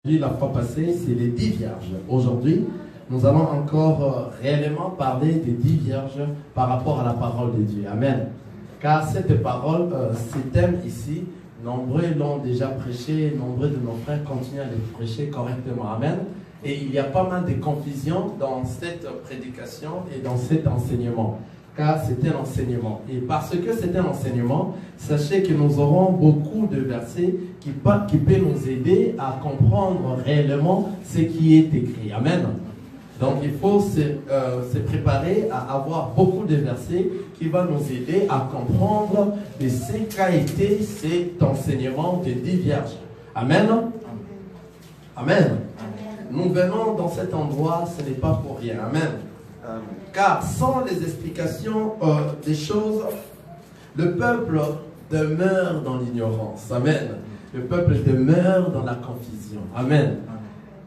La fois passée, c'est les 10 vierges. Aujourd'hui, nous allons encore réellement parler des 10 vierges par rapport à la parole de Dieu. Amen. Car cette parole, ces thèmes ici, nombreux l'ont déjà prêché, nombreux de nos frères continuent à les prêcher correctement. Amen. Et il y a pas mal de confusion dans cette prédication et dans cet enseignement. Car c'est un enseignement. Et parce que c'est un enseignement, sachez que nous aurons beaucoup de versets qui peuvent nous aider à comprendre réellement ce qui est écrit. Amen. Donc il faut se préparer à avoir beaucoup de versets qui vont nous aider à comprendre ce qu'a été cet enseignement des 10 vierges. Amen. Amen. Nous venons dans cet endroit, ce n'est pas pour rien. Amen. Car sans les explications des choses, le peuple demeure dans l'ignorance. Amen. Le peuple demeure dans la confusion. Amen.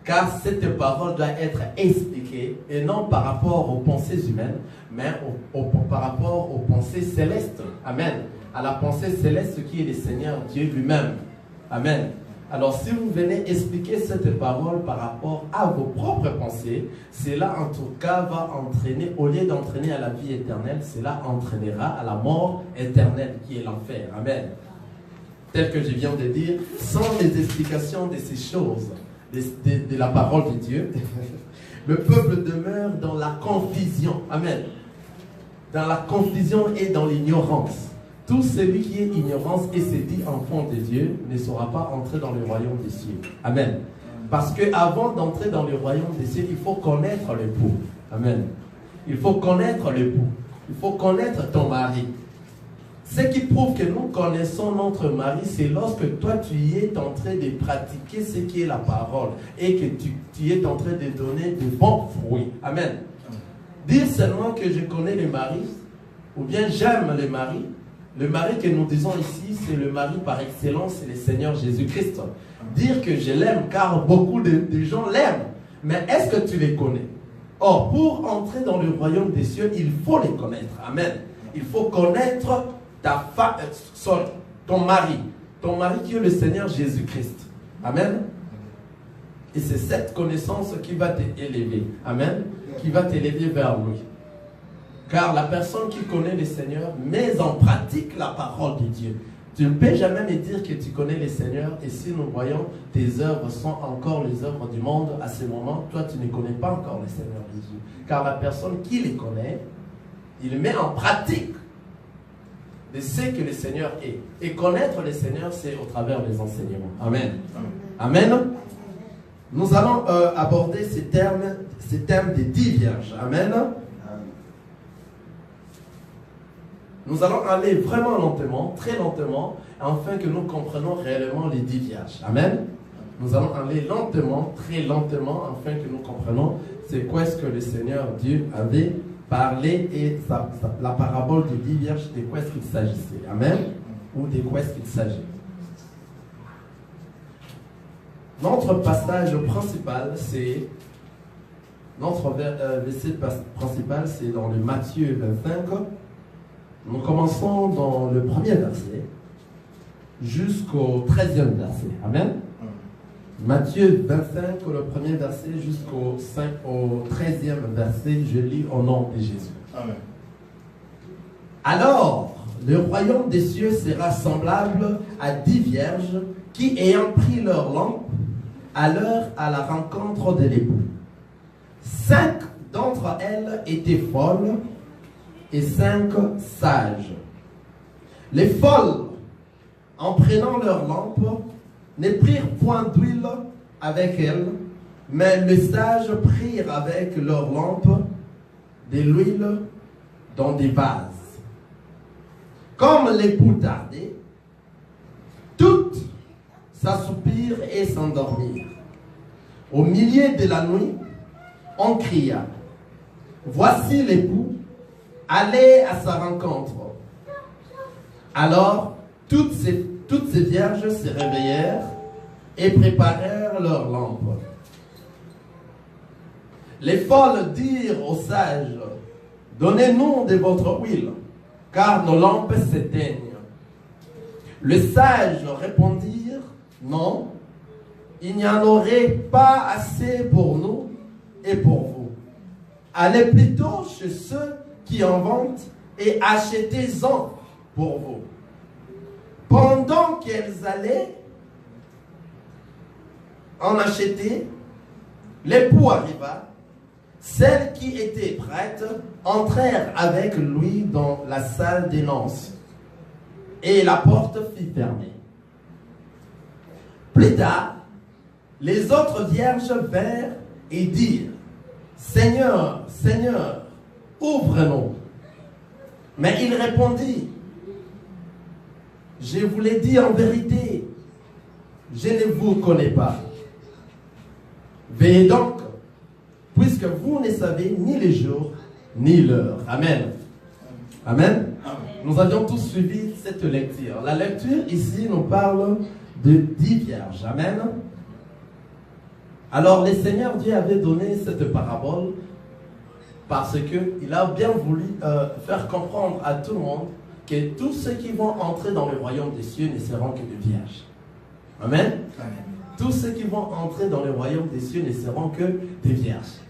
Car cette parole doit être expliquée, et non par rapport aux pensées humaines, mais par rapport aux pensées célestes. Amen. À la pensée céleste qui est le Seigneur Dieu lui-même. Amen. Alors, si vous venez expliquer cette parole par rapport à vos propres pensées, cela en tout cas va entraîner, au lieu d'entraîner à la vie éternelle, cela entraînera à la mort éternelle qui est l'enfer. Amen. Tel que je viens de dire, sans les explications de ces choses, de la parole de Dieu, le peuple demeure dans la confusion. Amen. Dans la confusion et dans l'ignorance. Tout celui qui est ignorance et se dit enfant de Dieu ne saura pas entrer dans le royaume des cieux. Amen. Parce qu'avant d'entrer dans le royaume des cieux, il faut connaître l'époux. Amen. Il faut connaître l'époux. Il faut connaître ton mari. Ce qui prouve que nous connaissons notre mari, c'est lorsque toi tu y es en train de pratiquer ce qui est la parole et que tu y es en train de donner de bons fruits. Amen. Dire seulement que je connais le mari ou bien j'aime le mari. Le mari que nous disons ici, c'est le mari par excellence, c'est le Seigneur Jésus-Christ. Dire que je l'aime, car beaucoup de gens l'aiment. Mais est-ce que tu les connais? Or, pour entrer dans le royaume des cieux, il faut les connaître. Amen. Il faut connaître ton mari qui est le Seigneur Jésus-Christ. Amen. Et c'est cette connaissance qui va t'élever. Amen. Qui va t'élever vers lui. Car la personne qui connaît le Seigneur met en pratique la parole de Dieu. Tu ne peux jamais me dire que tu connais le Seigneur et si nous voyons tes œuvres sont encore les œuvres du monde, à ce moment, toi tu ne connais pas encore le Seigneur Jésus. Car la personne qui les connaît, il met en pratique de ce que le Seigneur est. Et connaître le Seigneur, c'est au travers des enseignements. Amen. Amen. Nous allons aborder ces thèmes des 10 vierges. Amen. Nous allons aller vraiment lentement, très lentement, afin que nous comprenions réellement les 10 vierges. Amen. Nous allons aller lentement, très lentement, afin que nous comprenions c'est quoi est-ce que le Seigneur Dieu avait parlé et la parabole des 10 vierges, de quoi est-ce qu'il s'agissait. Amen. Ou de quoi est-ce qu'il s'agit. Notre passage principal, c'est... Notre verset principal, c'est dans le Matthieu 25. Nous commençons dans le premier verset jusqu'au 13e verset. Amen. Matthieu 25, le premier verset jusqu'au 13e verset, je lis au nom de Jésus. Amen. Alors, le royaume des cieux sera semblable à 10 vierges qui, ayant pris leur lampe, allèrent à la rencontre de l'époux. 5 d'entre elles étaient folles et 5 sages. Les folles, en prenant leur lampe, ne prirent point d'huile avec elles, mais les sages prirent avec leur lampe de l'huile dans des vases. Comme l'époux tardait, toutes s'assoupirent et s'endormirent. Au milieu de la nuit, on cria, « Voici l'époux, allez à sa rencontre. » Alors, toutes ces vierges se réveillèrent et préparèrent leurs lampes. Les folles dirent aux sages, « Donnez-nous de votre huile, car nos lampes s'éteignent. » Les sages répondirent, « Non, il n'y en aurait pas assez pour nous et pour vous. Allez plutôt chez ceux qui en vendent et achetez-en pour vous. Pendant qu'elles allaient en acheter, l'époux arriva. Celles qui étaient prêtes entrèrent avec lui dans la salle des noces, et la porte fut fermée. Plus tard, les autres vierges vinrent et dirent, Seigneur, Seigneur, ouvre-nous. Mais il répondit, je vous l'ai dit en vérité, je ne vous connais pas. Veillez donc, puisque vous ne savez ni les jours, ni l'heure. Amen. Amen. Amen. Nous avions tous suivi cette lecture. La lecture ici nous parle de 10 vierges. Amen. Alors, le Seigneur Dieu avait donné cette parabole parce qu'il a bien voulu faire comprendre à tout le monde que tous ceux qui vont entrer dans le royaume des cieux ne seront que des vierges. Amen. Amen. Tous ceux qui vont entrer dans le royaume des cieux ne seront que des vierges.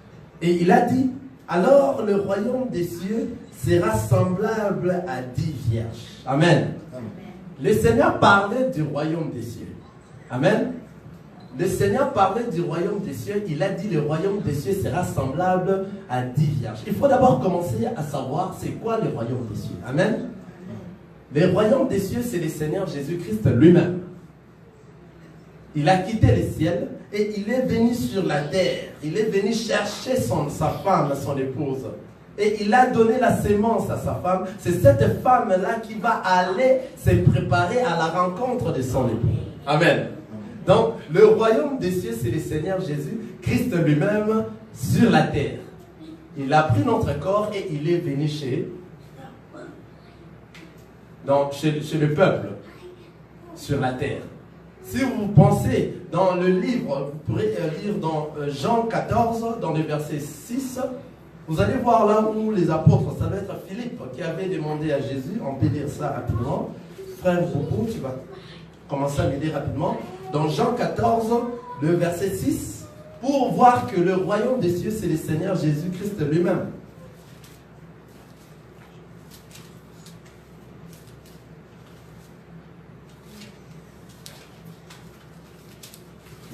Et il a dit, alors le royaume des cieux sera semblable à 10 vierges. Amen. Amen. Le Seigneur parlait du royaume des cieux. Amen. Le Seigneur parlait du royaume des cieux. Il a dit, le royaume des cieux sera semblable à 10 vierges. Il faut d'abord commencer à savoir c'est quoi le royaume des cieux. Amen. Le royaume des cieux, c'est le Seigneur Jésus-Christ lui-même. Il a quitté le ciel et il est venu sur la terre. Il est venu chercher sa femme, son épouse. Et il a donné la sémence à sa femme. C'est cette femme-là qui va aller se préparer à la rencontre de son époux. Amen. Donc, le royaume des cieux, c'est le Seigneur Jésus, Christ lui-même, sur la terre. Il a pris notre corps et il est venu chez le peuple, sur la terre. Si vous pensez dans le livre, vous pourrez lire dans Jean 14, dans le verset 6, vous allez voir là où les apôtres, ça doit être Philippe qui avait demandé à Jésus, on peut lire ça rapidement. Frère Boubou, tu vas commencer à m'aider rapidement. Dans Jean 14, le verset 6, pour voir que le royaume des cieux, c'est le Seigneur Jésus-Christ lui-même.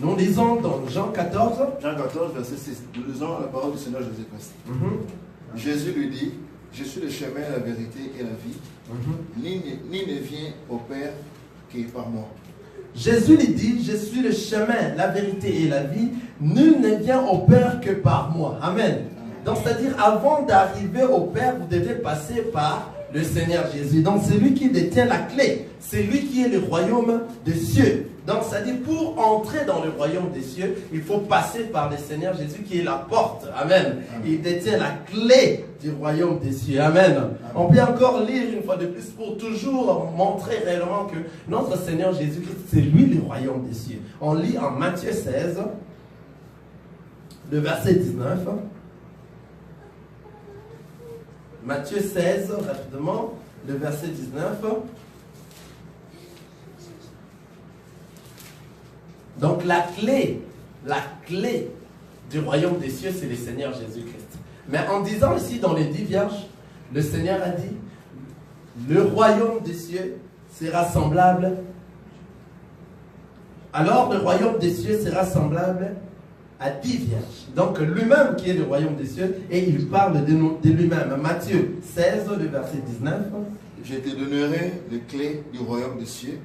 Nous lisons dans Jean 14. Jean 14, verset 6. Nous lisons la parole du Seigneur Jésus-Christ. Jésus lui dit, je suis le chemin, la vérité et la vie. Ni ne vient au Père que par moi. Jésus lui dit, je suis le chemin, la vérité et la vie. Nul ne vient au Père que par moi. Amen. Donc, c'est-à-dire, avant d'arriver au Père, vous devez passer par le Seigneur Jésus. Donc, c'est lui qui détient la clé. C'est lui qui est le royaume des cieux. Donc, c'est-à-dire, pour entrer dans le royaume des cieux, il faut passer par le Seigneur Jésus qui est la porte. Amen. Amen. Il détient la clé du royaume des cieux. Amen. Amen. On peut encore lire une fois de plus pour toujours montrer réellement que notre Seigneur Jésus-Christ, c'est lui le royaume des cieux. On lit en Matthieu 16, le verset 19. Matthieu 16, rapidement, le verset 19. Donc la clé du royaume des cieux, c'est le Seigneur Jésus-Christ. Mais en disant ici dans les 10 vierges, le Seigneur a dit, le royaume des cieux sera semblable. Alors le royaume des cieux sera semblable à 10 vierges. Donc lui-même qui est le royaume des cieux, et il parle de lui-même. Matthieu 16, le verset 19. Je te donnerai les clés du royaume des cieux.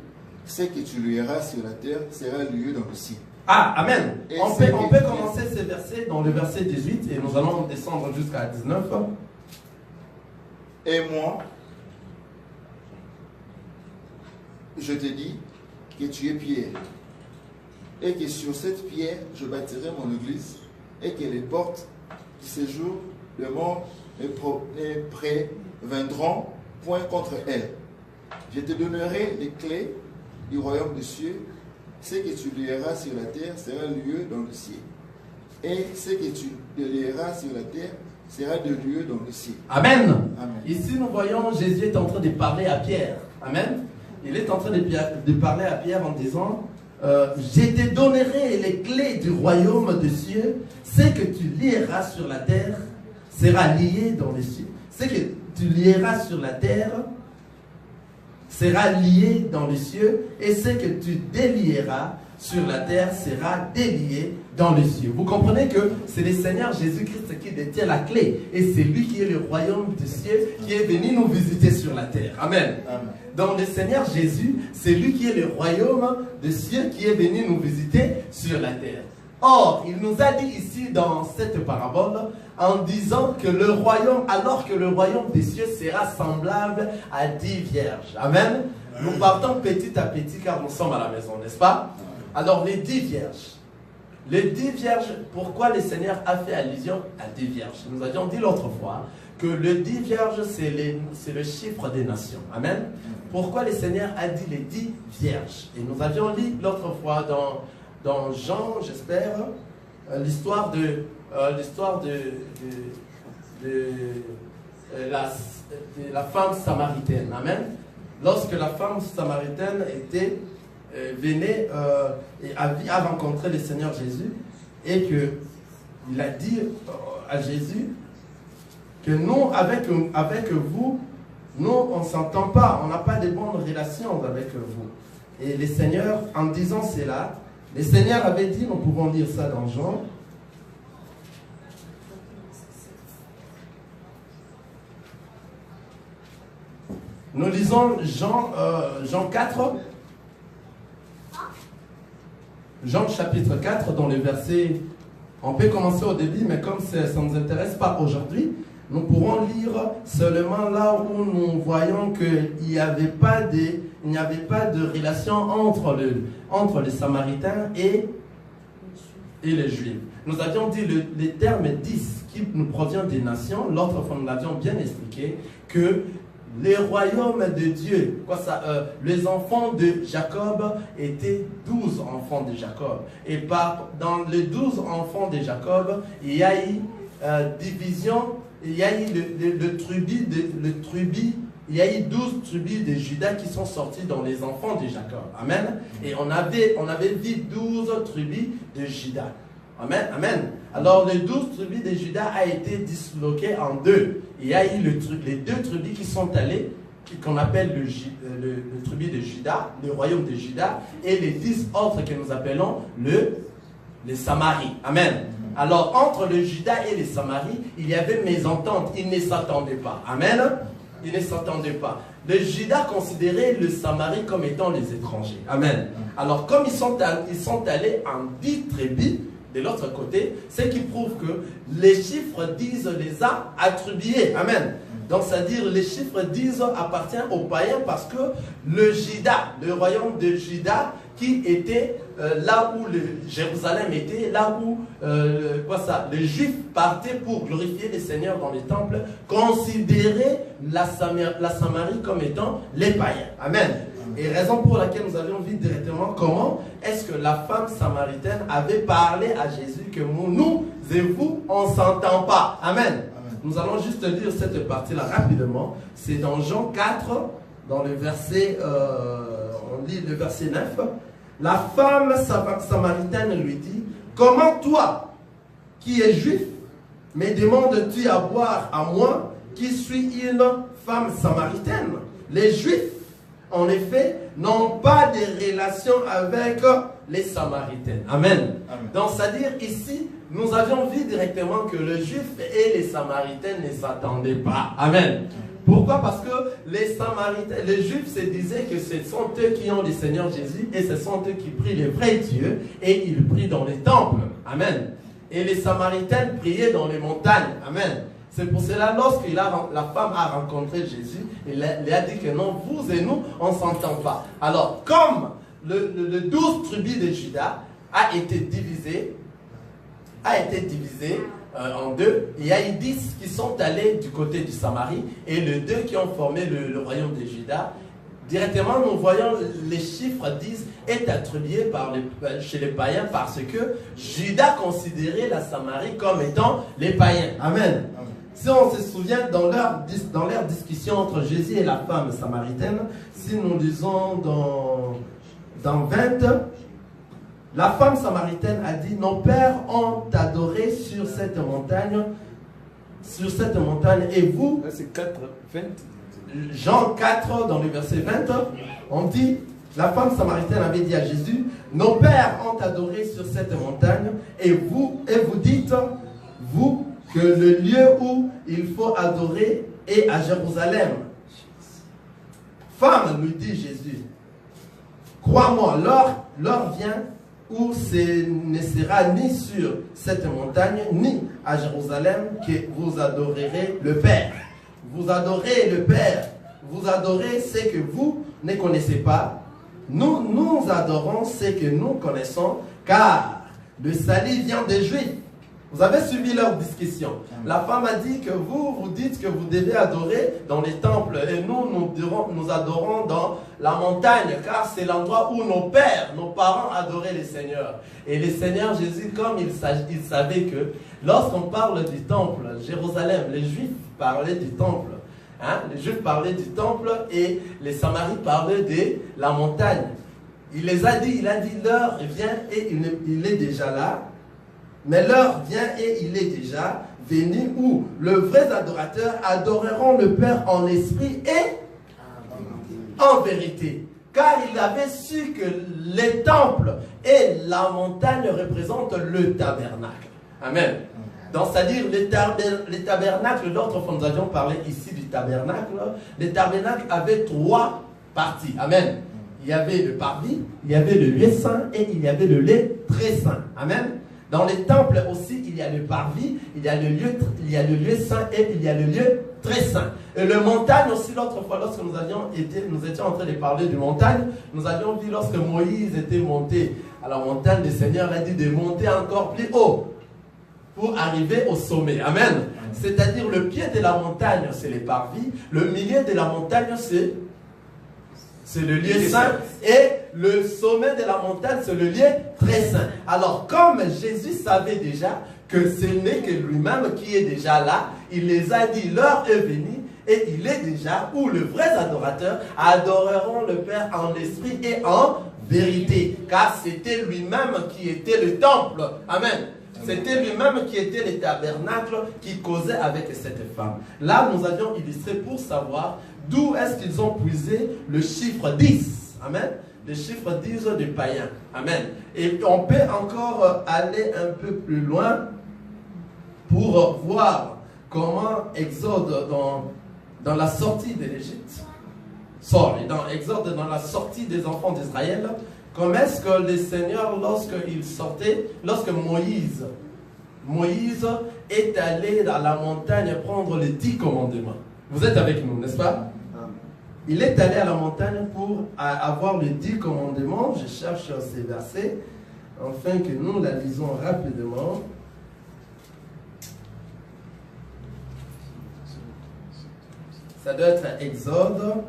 Ce que tu liras sur la terre sera lieu dans le ciel. Ah, amen. On peut commencer ces versets dans le verset 18 et nous allons descendre jusqu'à 19. Et moi, je te dis que tu es Pierre, et que sur cette pierre je bâtirai mon église, et que les portes du séjour de mort ne préviendront point contre elle. Je te donnerai les clés du royaume des cieux. Ce que tu lieras sur la terre sera lieu dans le ciel. Et ce que tu lieras sur la terre sera de lieu dans le ciel. Amen. Amen. Ici, nous voyons Jésus est en train de parler à Pierre. Amen. Il est en train de parler à Pierre en disant, je te donnerai les clés du royaume des cieux. Ce que tu lieras sur la terre sera lié dans les cieux. Ce que tu lieras sur la terre sera lié dans les cieux, et ce que tu délieras sur la terre sera délié dans les cieux. Vous comprenez que c'est le Seigneur Jésus-Christ qui détient la clé, et c'est lui qui est le royaume des cieux, qui est venu nous visiter sur la terre. Amen. Amen. Donc le Seigneur Jésus, c'est lui qui est le royaume des cieux, qui est venu nous visiter sur la terre. Or, il nous a dit ici dans cette parabole, en disant que le royaume, alors que le royaume des cieux sera semblable à 10 vierges. Amen. Nous partons petit à petit car nous sommes à la maison, n'est-ce pas? Alors, les 10 vierges. Les 10 vierges, pourquoi le Seigneur a fait allusion à 10 vierges? Nous avions dit l'autre fois que le 10 vierges, c'est le chiffre des nations. Amen. Pourquoi le Seigneur a dit les 10 vierges? Et nous avions lu l'autre fois dans Jean, j'espère, l'histoire de la femme samaritaine. Amen. Lorsque la femme samaritaine venait et a rencontré le Seigneur Jésus, et qu'il a dit à Jésus que nous, avec vous, nous, on ne s'entend pas, on n'a pas de bonnes relations avec vous. Et le Seigneur, en disant cela, le Seigneur avait dit, nous pouvons lire ça dans Jean. Nous lisons Jean 4. Jean chapitre 4, dans le verset, on peut commencer au début, mais comme ça ne nous intéresse pas aujourd'hui, nous pourrons lire seulement là où nous voyons qu'il n'y avait pas de relation entre les Samaritains et les Juifs. Nous avions dit les termes 10 qui nous provient des nations. L'autre fois, nous l'avions bien expliqué que les royaumes de Dieu, les enfants de Jacob étaient 12 enfants de Jacob. Et dans les 12 enfants de Jacob, il y a eu division, il y a eu il y a eu 12 tribus de Juda qui sont sortis dans les enfants de Jacob. Amen. Et on avait vu 12 tribus de Juda. Amen. Amen. Alors les 12 tribus de Juda a été disloquées en deux. Il y a eu les deux tribus qui sont allées, qu'on appelle le tribu de Juda, le royaume de Juda, et les 10 autres que nous appelons les Samaries. Amen. Alors entre le Juda et les Samaries, il y avait mésentente. Ils ne s'attendaient pas. Amen. Ils ne s'attendaient pas. Le Juda considérait le Samarie comme étant les étrangers. Amen. Alors comme ils sont allés en 10 tribus, de l'autre côté, ce qui prouve que les chiffres 10 les a attribués. Amen. Donc, c'est-à-dire les chiffres 10 appartiennent aux païens parce que le Juda, le royaume de Juda, qui était là où Jérusalem était, là où les Juifs partaient pour glorifier les seigneurs dans les temples, considéraient la Samarie comme étant les païens. Amen. Et raison pour laquelle nous avions vu directement comment est-ce que la femme samaritaine avait parlé à Jésus que nous et vous, on ne s'entend pas. Amen. Amen. Nous allons juste lire cette partie-là rapidement. C'est dans Jean 4, dans le verset, on lit le verset 9. La femme samaritaine lui dit, comment toi, qui es juif, me demandes-tu à boire à moi, qui suis une femme samaritaine? Les Juifs, en effet, n'ont pas de relation avec les Samaritains. Amen. Amen. Donc, c'est-à-dire ici, nous avions vu directement que le Juif et les Samaritains ne s'attendaient pas. Amen. Pourquoi? Parce que les Juifs se disaient que ce sont eux qui ont le Seigneur Jésus et ce sont eux qui prient le vrai Dieu et ils prient dans les temples. Amen. Et les Samaritains priaient dans les montagnes. Amen. C'est pour cela, lorsque la femme a rencontré Jésus, il a dit que non, vous et nous, on ne s'entend pas. Alors, comme le 12 tribus de Juda a été divisé en deux, il y a eu 10 qui sont allés du côté du Samarie et les 2 qui ont formé le royaume de Juda. Directement, nous voyons les chiffres 10 est attribué chez les païens parce que Juda considérait la Samarie comme étant les païens. Amen. Si on se souvient dans leur discussion entre Jésus et la femme samaritaine, si nous lisons dans 20, La femme samaritaine a dit, nos pères ont adoré sur cette montagne, et vous, c'est 4, 20. Jean 4, dans le verset 20, on dit, la femme samaritaine avait dit à Jésus, nos pères ont adoré sur cette montagne, et vous dites, vous, que le lieu où il faut adorer est à Jérusalem. Femme, lui dit Jésus, crois-moi, l'heure vient où ce ne sera ni sur cette montagne, ni à Jérusalem que vous adorerez le Père. Vous adorez le Père. Vous adorez ce que vous ne connaissez pas. Nous adorons ce que nous connaissons, car le salut vient des Juifs. Vous avez suivi leur discussion. La femme a dit que vous dites que vous devez adorer dans les temples. Et nous adorons dans la montagne, car c'est l'endroit où nos pères, nos parents adoraient le Seigneur. Et le Seigneur Jésus, comme il savait que lorsqu'on parle du temple, Jérusalem, les Juifs parlaient du temple. Les Juifs parlaient du temple et les Samaritans parlaient de la montagne. Il les a dit, l'heure vient et il est déjà là. Mais l'heure vient et il est déjà venu où le vrai adorateur adoreront le Père en esprit et en vérité. Car il avait su que les temples et la montagne représentent le tabernacle. Amen. Donc, c'est-à-dire les tabernacles, l'autre fois nous avions parlé ici du tabernacle. Les tabernacles avaient 3 parties. Amen. Il y avait le parvis, il y avait le lieu saint et il y avait le lieu très saint. Amen. Dans les temples aussi, il y a le parvis, il y a le lieu saint et il y a le lieu très saint. Et le montagne aussi, l'autre fois, lorsque nous étions en train de parler de montagne, nous avions vu lorsque Moïse était monté à la montagne, le Seigneur a dit de monter encore plus haut pour arriver au sommet. Amen. C'est-à-dire le pied de la montagne, c'est les parvis, le milieu de la montagne, c'est le lieu saint et le sommet de la montagne, c'est le lieu très saint. Alors, comme Jésus savait déjà que ce n'est que lui-même qui est déjà là, il les a dit, l'heure est venue et il est déjà où le vrai adorateur adoreront le Père en esprit et en vérité. Car c'était lui-même qui était le temple. Amen. C'était lui-même qui était le tabernacle qui causait avec cette femme. Là, nous avions illustré pour savoir d'où est-ce qu'ils ont puisé le chiffre 10. Amen. Le chiffre 10 des païens. Amen. Et on peut encore aller un peu plus loin pour voir comment Exode dans la sortie de l'Égypte, dans Exode, dans la sortie des enfants d'Israël, comment est-ce que le Seigneur, lorsqu'il sortait, lorsque Moïse est allé dans la montagne prendre les 10 commandements. Vous êtes avec nous, n'est-ce pas? Il est allé à la montagne pour avoir les 10 commandements. Je cherche ces versets, afin que nous la lisons rapidement. Ça doit être Exode.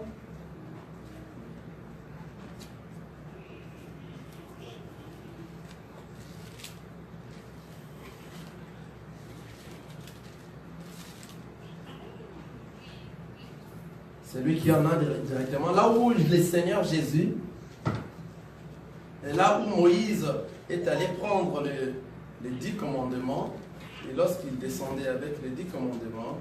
C'est lui qui en a directement. Là où le Seigneur Jésus, et là où Moïse est allé prendre les 10 commandements, et lorsqu'il descendait avec les 10 commandements,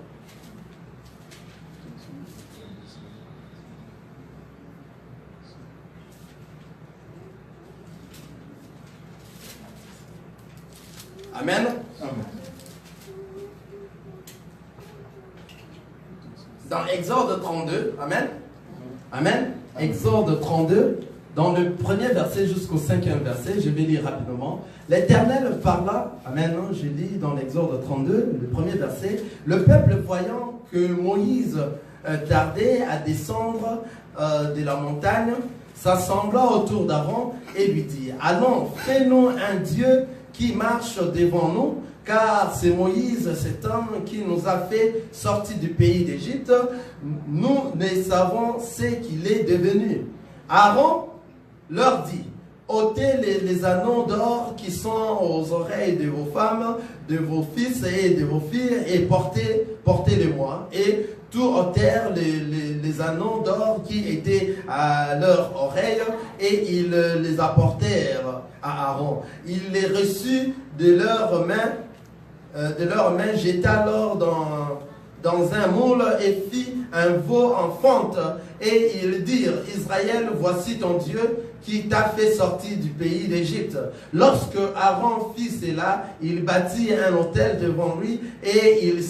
Amen. Dans Exode 32, Amen. Amen. Exode 32, dans le premier verset jusqu'au 5e verset, je vais lire rapidement. L'Éternel parla, Amen, je lis dans l'Exode 32, le premier verset. Le peuple, voyant que Moïse tardait à descendre de la montagne, s'assembla autour d'Aaron et lui dit, allons, fais-nous un Dieu qui marche devant nous, car c'est Moïse, cet homme qui nous a fait sortir du pays d'Égypte. Nous ne savons ce qu'il est devenu. Aaron leur dit, ôtez les anneaux d'or qui sont aux oreilles de vos femmes, de vos fils et de vos filles, et portez-les-moi. Et tout ôtèrent les anneaux d'or qui étaient à leur oreille et ils les apportèrent à Aaron. Il les reçut de leurs mains, jeta l'or dans un moule et fit un veau en fonte. Et ils dirent, Israël, voici ton Dieu qui t'a fait sortir du pays d'Égypte. Lorsque Aaron fit cela, il bâtit un autel devant lui et il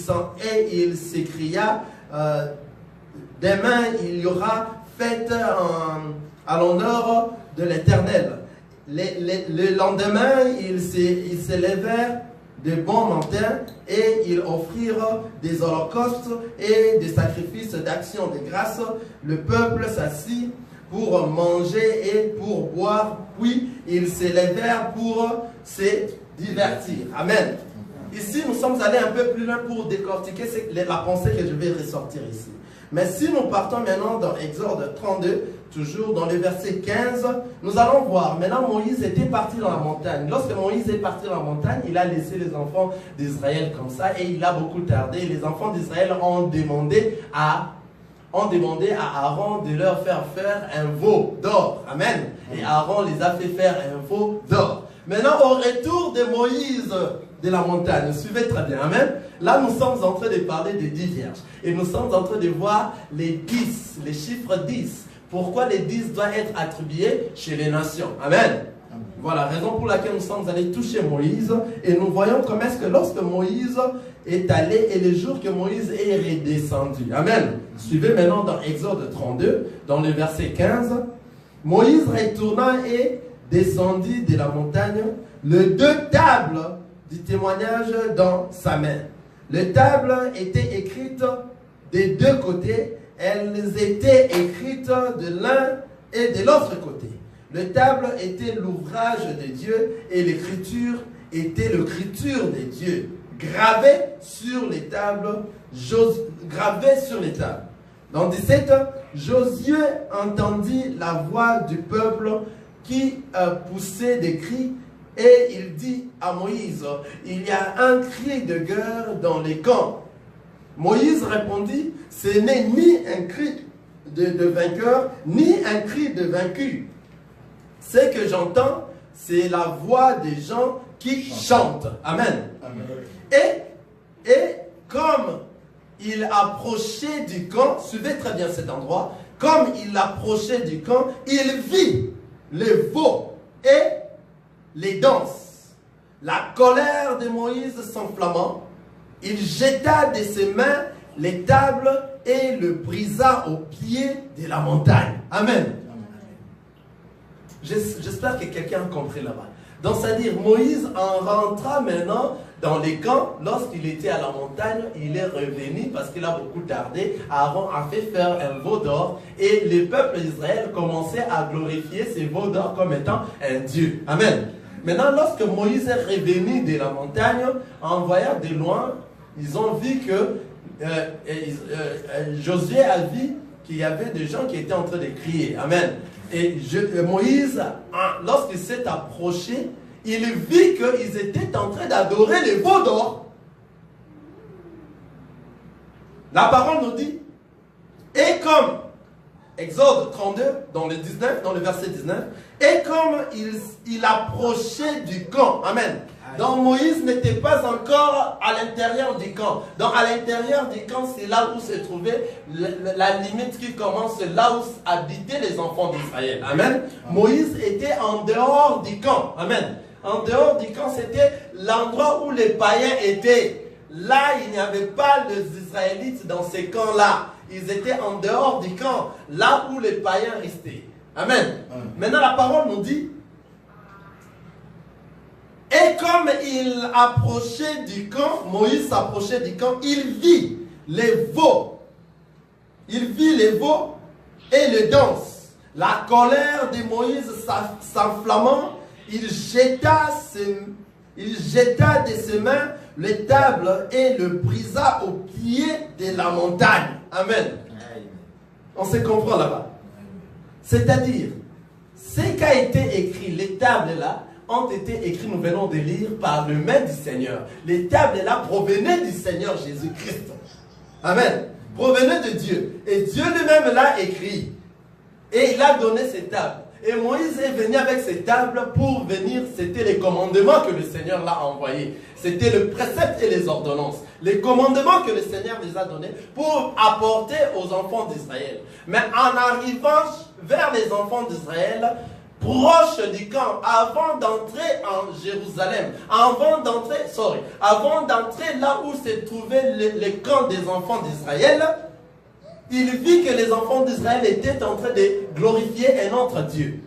s'écria, demain il y aura fête à l'honneur de l'Éternel. Le lendemain, ils s'élevèrent de bons matins et ils offrirent des holocaustes et des sacrifices d'action de grâce. Le peuple s'assit pour manger et pour boire, puis ils s'élevèrent pour se divertir. Amen. Ici, nous sommes allés un peu plus loin pour décortiquer la pensée que je vais ressortir ici. Mais si nous partons maintenant dans Exode 32, toujours dans le verset 15, nous allons voir, maintenant Moïse était parti dans la montagne. Lorsque Moïse est parti dans la montagne, il a laissé les enfants d'Israël comme ça et il a beaucoup tardé. Les enfants d'Israël ont demandé à Aaron de leur faire un veau d'or. Amen. Et Aaron les a fait faire un veau d'or. Maintenant, au retour de Moïse de la montagne, suivez très bien. Amen. Là, nous sommes en train de parler des 10 vierges. Et nous sommes en train de voir les 10, les chiffres 10. Pourquoi les 10 doivent être attribués chez les nations. Amen. Voilà, raison pour laquelle nous sommes allés toucher Moïse. Et nous voyons comment est-ce que lorsque Moïse est allé et le jour que Moïse est redescendu. Amen. Suivez maintenant dans Exode 32, dans le verset 15. Moïse retourna et descendit de la montagne, les 2 tables du témoignage dans sa main. Les tables étaient écrites des 2 côtés. Elles étaient écrites de l'un et de l'autre côté. Les tables étaient l'ouvrage de Dieu et l'écriture était l'écriture de Dieu, gravée sur les tables. Dans 17, Josué entendit la voix du peuple qui poussait des cris et il dit à Moïse, il y a un cri de guerre dans les camps. Moïse répondit, ce n'est ni un cri de vainqueur, ni un cri de vaincu. Ce que j'entends, c'est la voix des gens qui chantent. Amen. Amen. Et comme il approchait du camp, suivez très bien cet endroit, comme il approchait du camp, il vit les veaux et les danses. La colère de Moïse s'enflamma. Il jeta de ses mains les tables et le brisa au pied de la montagne. Amen. J'espère que quelqu'un a compris là-bas. Donc, c'est-à-dire, Moïse en rentra maintenant dans les camps. Lorsqu'il était à la montagne, il est revenu parce qu'il a beaucoup tardé. Aaron a fait faire un veau d'or et le peuple d'Israël commençait à glorifier ces veaux d'or comme étant un Dieu. Amen. Maintenant, lorsque Moïse est revenu de la montagne, en voyant de loin, ils ont vu que Josué a vu qu'il y avait des gens qui étaient en train de crier. Amen. Et Moïse, lorsqu'il s'est approché, il vit qu'ils étaient en train d'adorer les veaux d'or. La parole nous dit, et comme, Exode 32, dans le verset 19, et comme il approchait du camp, amen. Donc Moïse n'était pas encore à l'intérieur du camp. Donc à l'intérieur du camp, c'est là où se trouvait la limite qui commence, là où habitaient les enfants d'Israël. Amen. Moïse était en dehors du camp. Amen. En dehors du camp, c'était l'endroit où les païens étaient. Là, il n'y avait pas les Israélites dans ces camps-là. Ils étaient en dehors du camp, là où les païens restaient. Amen. Maintenant, la parole nous dit, et comme il approchait du camp, Moïse s'approchait du camp, il vit les veaux. Il vit les veaux et les danses. La colère de Moïse s'enflammant, il jeta de ses mains les tables et le brisa au pied de la montagne. Amen. On se comprend là-bas. C'est-à-dire, ce qui a été écrit, les tables là, ont été écrits, nous venons de lire, par le main du Seigneur. Les tables là provenaient du Seigneur Jésus-Christ. Amen. provenait de Dieu. Et Dieu lui-même l'a écrit. Et il a donné ces tables. Et Moïse est venu avec ces tables pour venir, c'était les commandements que le Seigneur l'a envoyés. C'était le précepte et les ordonnances. Les commandements que le Seigneur les a donnés pour apporter aux enfants d'Israël. Mais en arrivant vers les enfants d'Israël, proche du camp, avant d'entrer en Jérusalem, avant d'entrer là où se trouvait le camp des enfants d'Israël, il vit que les enfants d'Israël étaient en train de glorifier un autre Dieu.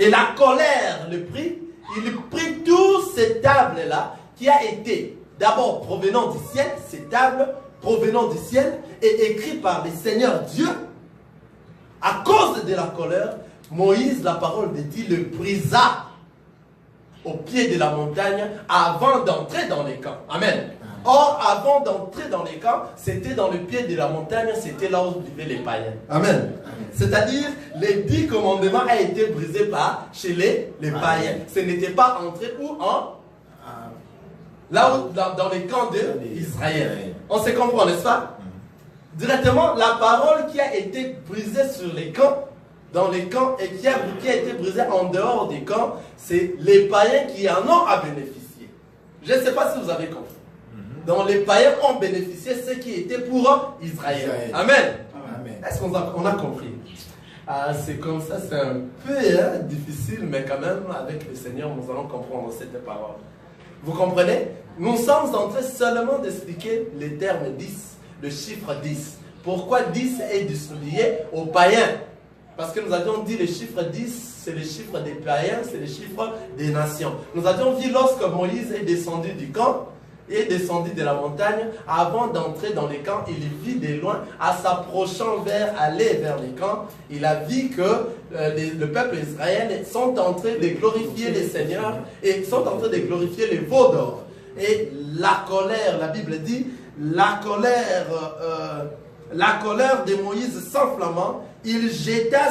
Et la colère le prit. Il prit toutes ces tables-là qui a été d'abord provenant du ciel, ces tables provenant du ciel et écrites par le Seigneur Dieu. À cause de la colère, Moïse, la parole de Dieu, le brisa au pied de la montagne avant d'entrer dans les camps. Amen. Or, avant d'entrer dans les camps, c'était dans le pied de la montagne, c'était là où vivaient les païens. Amen. C'est-à-dire, les 10 commandements ont été brisés par chez les païens. Ce n'était pas entré où là où, dans les camps d'Israël. On se comprend, n'est-ce pas? Directement, la parole qui a été brisée sur les camps, dans les camps, et qui a été brisée en dehors des camps, c'est les païens qui en ont à bénéficier. Je ne sais pas si vous avez compris. Donc les païens ont bénéficié ce qui était pour Israël. Amen. Est-ce qu'on a compris? C'est comme ça, c'est un peu difficile, mais quand même, avec le Seigneur, nous allons comprendre cette parole. Vous comprenez? Nous sommes en train seulement d'expliquer les termes 10, le chiffre 10. Pourquoi 10 est lié aux païens? Parce que nous avions dit le chiffre 10, c'est le chiffre des païens, c'est le chiffre des nations. Nous avions dit lorsque Moïse est descendu du camp, est descendu de la montagne, avant d'entrer dans les camps, il vit de loin, à s'approchant aller vers les camps, il a vu que le peuple d'Israël sont en train de glorifier les seigneurs et sont en train de glorifier les veaux d'or. Et la colère, la Bible dit, la colère de Moïse s'enflammant, il jeta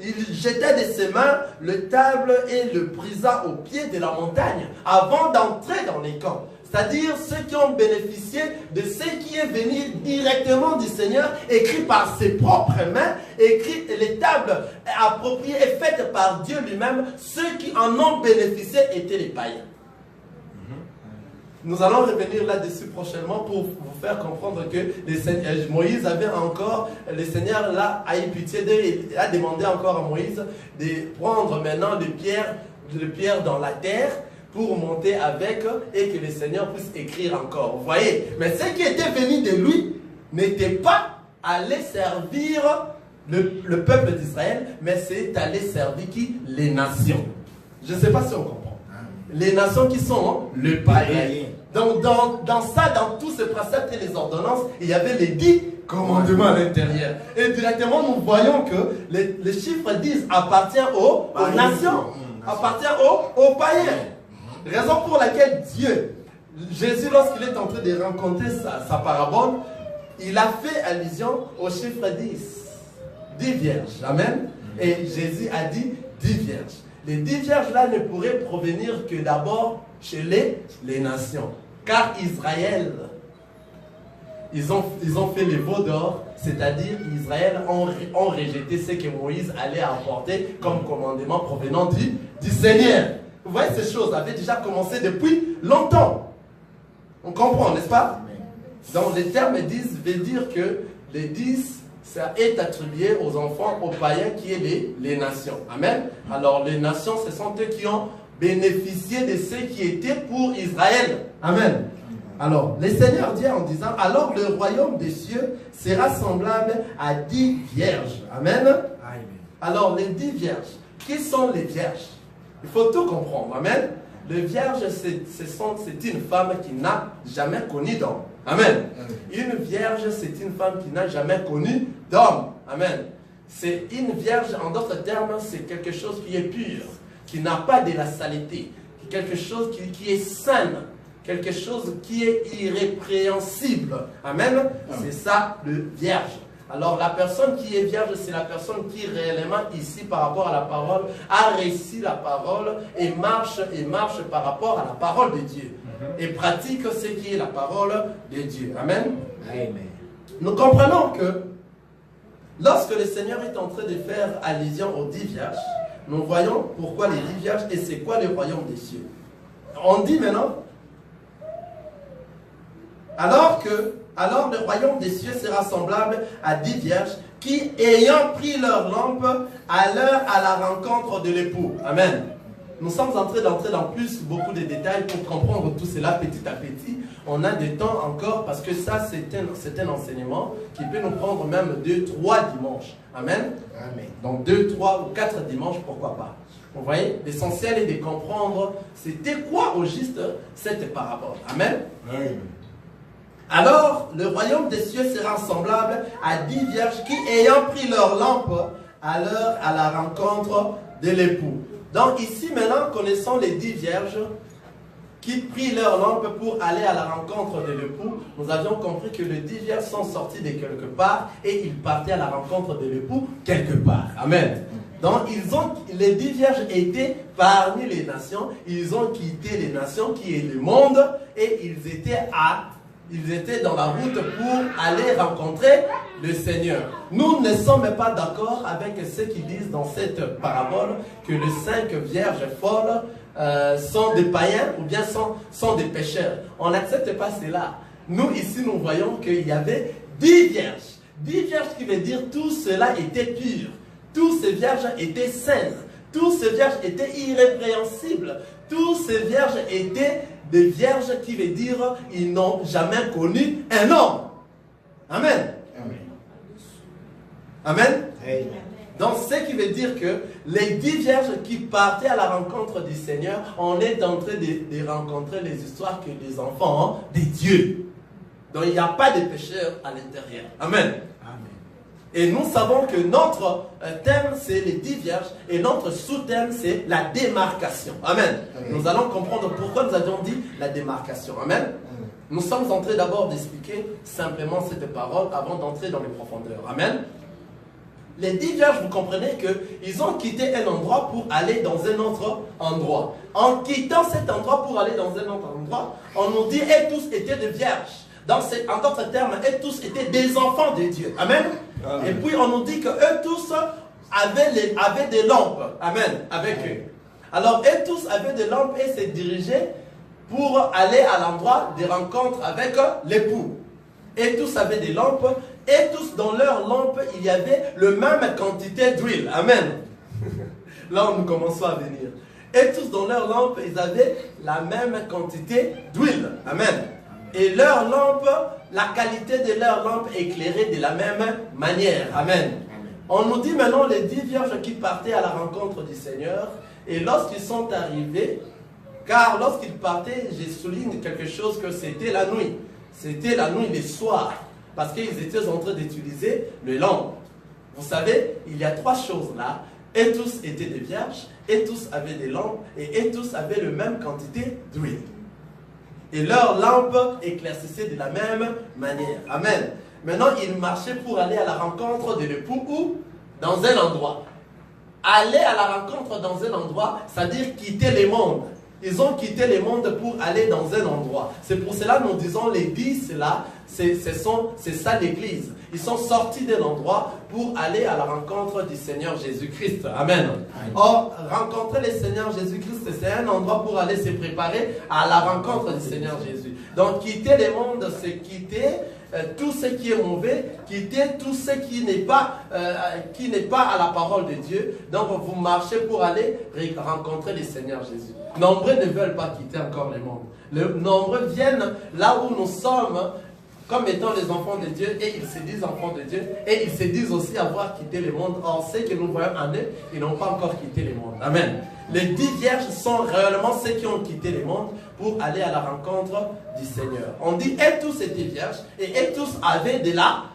de ses mains le table et le brisa au pied de la montagne avant d'entrer dans les camps. C'est-à-dire ceux qui ont bénéficié de ce qui est venu directement du Seigneur, écrit par ses propres mains, écrit les tables appropriées et faites par Dieu lui-même, ceux qui en ont bénéficié étaient les païens. Nous allons revenir là-dessus prochainement pour vous faire comprendre que Moïse avait encore, le Seigneur là a eu pitié d'eux, il a demandé encore à Moïse de prendre maintenant des pierres dans la terre pour monter avec et que le Seigneur puisse écrire encore. Vous voyez? Mais ce qui était venu de lui n'était pas aller servir le peuple d'Israël, mais c'est aller servir qui? Les nations. Je ne sais pas si on comprend. Les nations qui sont le païen. Donc dans tous ces préceptes et les ordonnances, il y avait les 10 commandements à l'intérieur. Et directement, nous voyons que le chiffre 10 appartient aux nations, appartient aux païens. Raison pour laquelle Jésus, lorsqu'il est en train de raconter sa parabole, il a fait allusion au chiffre 10. 10 vierges. Amen. Et Jésus a dit 10 vierges. Les 10 vierges-là ne pourraient provenir que d'abord chez les nations. Car Israël, ils ont fait les veaux d'or, c'est-à-dire Israël ont rejeté ce que Moïse allait apporter comme commandement provenant du Seigneur. Vous voyez, ces choses avaient déjà commencé depuis longtemps. On comprend, n'est-ce pas? Donc les termes 10 veulent dire que les 10, ça est attribué aux enfants, aux païens qui est les nations. Amen. Alors les nations, ce sont eux qui ont bénéficié de ce qui était pour Israël. Amen. Alors, le Seigneur dit en disant, alors le royaume des cieux sera semblable à 10 vierges. Amen. Alors les 10 vierges, qui sont les vierges? Il faut tout comprendre. Amen. Le vierge, c'est une femme qui n'a jamais connu d'homme. Amen. Une vierge, c'est une femme qui n'a jamais connu d'homme. Amen. C'est une vierge, en d'autres termes, c'est quelque chose qui est pur, qui n'a pas de la saleté, quelque chose qui est sain, quelque chose qui est irrépréhensible. Amen. C'est ça, le vierge. Alors la personne qui est vierge, c'est la personne qui réellement ici par rapport à la parole a réussi la parole et marche par rapport à la parole de Dieu. Et pratique ce qui est la parole de Dieu. Amen. Amen. Nous comprenons que lorsque le Seigneur est en train de faire allusion aux 10 vierges, nous voyons pourquoi les 10 vierges et c'est quoi le royaume des cieux. On dit maintenant, alors le royaume des cieux sera semblable à 10 vierges qui, ayant pris leur lampe, allèrent à la rencontre de l'époux. Amen. Nous sommes en train d'entrer dans beaucoup de détails pour comprendre tout cela petit à petit. On a des temps encore parce que ça c'est un enseignement qui peut nous prendre même 2, 3 dimanches. Amen. Amen. Donc 2, 3 ou 4 dimanches, pourquoi pas. Vous voyez, l'essentiel est de comprendre c'était quoi au juste cette parabole. Amen. Amen. Alors, le royaume des cieux sera semblable à 10 vierges qui, ayant pris leur lampe, allèrent à la rencontre de l'époux. Donc ici, maintenant, connaissons les 10 vierges qui prirent leur lampe pour aller à la rencontre de l'époux. Nous avions compris que les 10 vierges sont sortis de quelque part et ils partaient à la rencontre de l'époux quelque part. Amen. Donc, les 10 vierges étaient parmi les nations, ils ont quitté les nations qui est le monde et ils étaient dans la route pour aller rencontrer le Seigneur. Nous ne sommes pas d'accord avec ceux qui disent dans cette parabole que les 5 vierges folles sont des païens ou bien sont des pécheurs. On n'accepte pas cela. Nous, ici, nous voyons qu'il y avait 10 vierges. 10 vierges qui veut dire tout cela était pur. Tous ces vierges étaient saintes. Tous ces vierges étaient irrépréhensibles. Tous ces vierges étaient des vierges qui veut dire ils n'ont jamais connu un homme. Amen. Amen. Amen. Amen. Donc, ce qui veut dire que les 10 vierges qui partaient à la rencontre du Seigneur, on est en train de rencontrer les histoires que les enfants des dieux. Donc, il n'y a pas de pécheurs à l'intérieur. Amen. Et nous savons que notre thème, c'est les 10 vierges, et notre sous-thème, c'est la démarcation. Amen. Amen. Nous allons comprendre pourquoi nous avions dit la démarcation. Amen. Nous sommes en train d'abord d'expliquer simplement cette parole avant d'entrer dans les profondeurs. Amen. Les 10 vierges, vous comprenez qu'ils ont quitté un endroit pour aller dans un autre endroit. En quittant cet endroit pour aller dans un autre endroit, on nous dit, et tous étaient des vierges. En d'autres termes, et tous étaient des enfants de Dieu. Amen. Amen. Et puis on nous dit qu'eux tous avaient des lampes. Amen. Avec eux. Alors, eux tous avaient des lampes et se dirigeaient pour aller à l'endroit des rencontres avec l'époux. Et tous avaient des lampes. Et tous dans leurs lampes, il y avait la même quantité d'huile. Amen. Là, nous commençons à venir. Et tous dans leurs lampes, ils avaient la même quantité d'huile. Amen. Et leurs lampes, la qualité de leurs lampes éclairaient de la même manière. Amen. On nous dit maintenant les 10 vierges qui partaient à la rencontre du Seigneur. Et lorsqu'ils sont arrivés, car lorsqu'ils partaient, je souligne quelque chose que c'était la nuit. C'était la nuit, le soir. Parce qu'ils étaient en train d'utiliser les lampes. Vous savez, il y a 3 choses là. Et tous étaient des vierges, et tous avaient des lampes, et tous avaient la même quantité d'huile. Et leurs lampes éclaircissaient de la même manière. Amen. Maintenant, ils marchaient pour aller à la rencontre de l'époux ou dans un endroit. Aller à la rencontre dans un endroit, c'est-à-dire quitter le monde. Ils ont quitté le monde pour aller dans un endroit. C'est pour cela que nous disons les 10 là, c'est ça l'église. Ils sont sortis d'un endroit pour aller à la rencontre du Seigneur Jésus-Christ. Amen. Or, rencontrer le Seigneur Jésus-Christ, c'est un endroit pour aller se préparer à la rencontre du Seigneur Jésus. Donc, quitter le monde, c'est quitter tout ce qui est mauvais, quitter tout ce qui n'est pas à la parole de Dieu. Donc, vous marchez pour aller rencontrer le Seigneur Jésus. Nombreux ne veulent pas quitter encore le monde. Nombreux viennent là où nous sommes comme étant les enfants de Dieu, et ils se disent enfants de Dieu, et ils se disent aussi avoir quitté le monde. Or, ceux que nous voyons en eux, ils n'ont pas encore quitté le monde. Amen. Les 10 vierges sont réellement ceux qui ont quitté le monde pour aller à la rencontre du Seigneur. On dit, et tous étaient vierges, et tous avaient des lampes,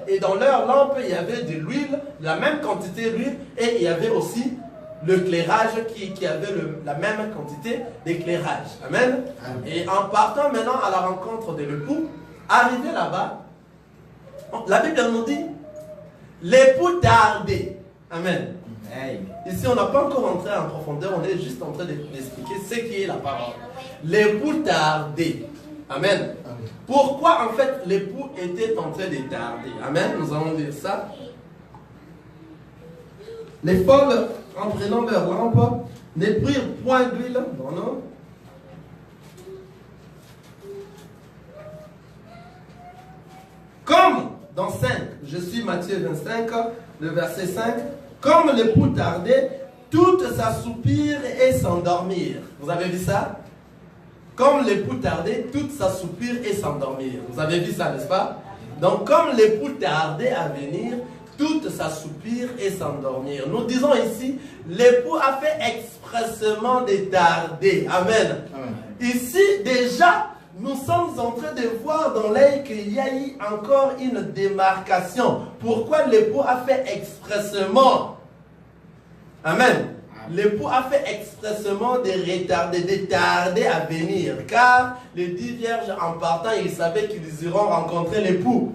et dans leurs lampes, il y avait de l'huile, la même quantité d'huile, et il y avait aussi l'éclairage qui avait la même quantité d'éclairage. Amen. Et en partant maintenant à la rencontre de l'époux, arrivé là-bas, La Bible nous dit, l'époux tardé. Amen. Ici, on n'a pas encore entré en profondeur, on est juste en train d'expliquer ce qui est la parole. L'époux tardé. Amen. Pourquoi en fait l'époux était en train de tarder? Amen. Nous allons lire ça. Les folles, en prenant leur lampe, ne prirent point d'huile. Non. Comme dans 5, je suis Matthieu 25, le verset 5, comme l'époux tardait, toutes s'assoupirent et s'endormirent. Vous avez vu ça? Comme l'époux tardait, toutes s'assoupirent et s'endormirent. Vous avez vu ça, n'est-ce pas? Donc, comme l'époux tardait à venir, toutes s'assoupirent et s'endormirent. Nous disons ici, l'époux a fait expressement de tarder. Amen. Amen. Ici, déjà, nous sommes en train de voir dans l'œil qu'il y a eu encore une démarcation. Pourquoi l'époux a fait expressement? Amen. L'époux a fait expressement de tarder à venir. Car les 10 vierges en partant, ils savaient qu'ils iront rencontrer l'époux.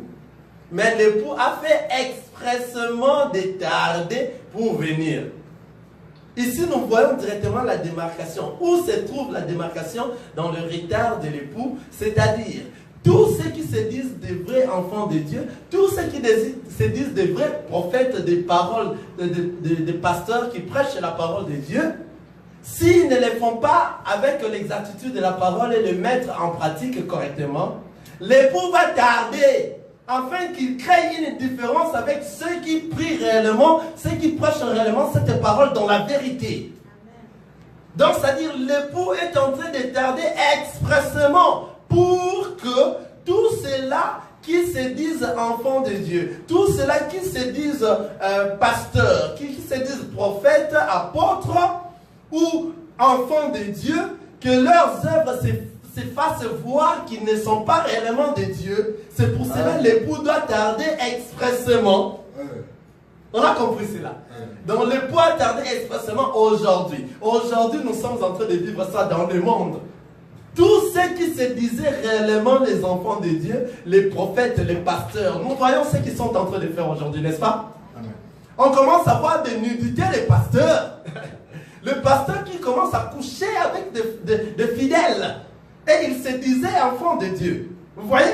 Mais l'époux a fait expressement de tarder pour venir. Ici, nous voyons directement la démarcation. Où se trouve la démarcation? Dans le retard de l'époux, c'est-à-dire tous ceux qui se disent des vrais enfants de Dieu, tous ceux qui se disent des vrais prophètes, des paroles, des pasteurs qui prêchent la parole de Dieu, s'ils ne les font pas avec l'exactitude de la parole et le mettre en pratique correctement, l'époux va tarder, afin qu'il crée une différence avec ceux qui prient réellement, ceux qui prêchent réellement cette parole dans la vérité. Donc, c'est-à-dire, l'époux est en train de tarder expressement pour que tous ceux-là qui se disent enfants de Dieu, tous ceux-là qui se disent pasteurs, qui se disent prophètes, apôtres ou enfants de Dieu, que leurs œuvres se fassent voir qu'ils ne sont pas réellement de Dieu. C'est pour cela que l'époux doit tarder expressement. On a compris cela. Donc l'époux a tardé expressement aujourd'hui. Aujourd'hui, nous sommes en train de vivre ça dans le monde. Tous ceux qui se disaient réellement les enfants de Dieu, les prophètes, les pasteurs, nous voyons ce qu'ils sont en train de faire aujourd'hui, n'est-ce pas? Amen. On commence à voir des nudités des pasteurs. Le pasteur qui commence à coucher avec des fidèles. Et il se disait enfant de Dieu. Vous voyez?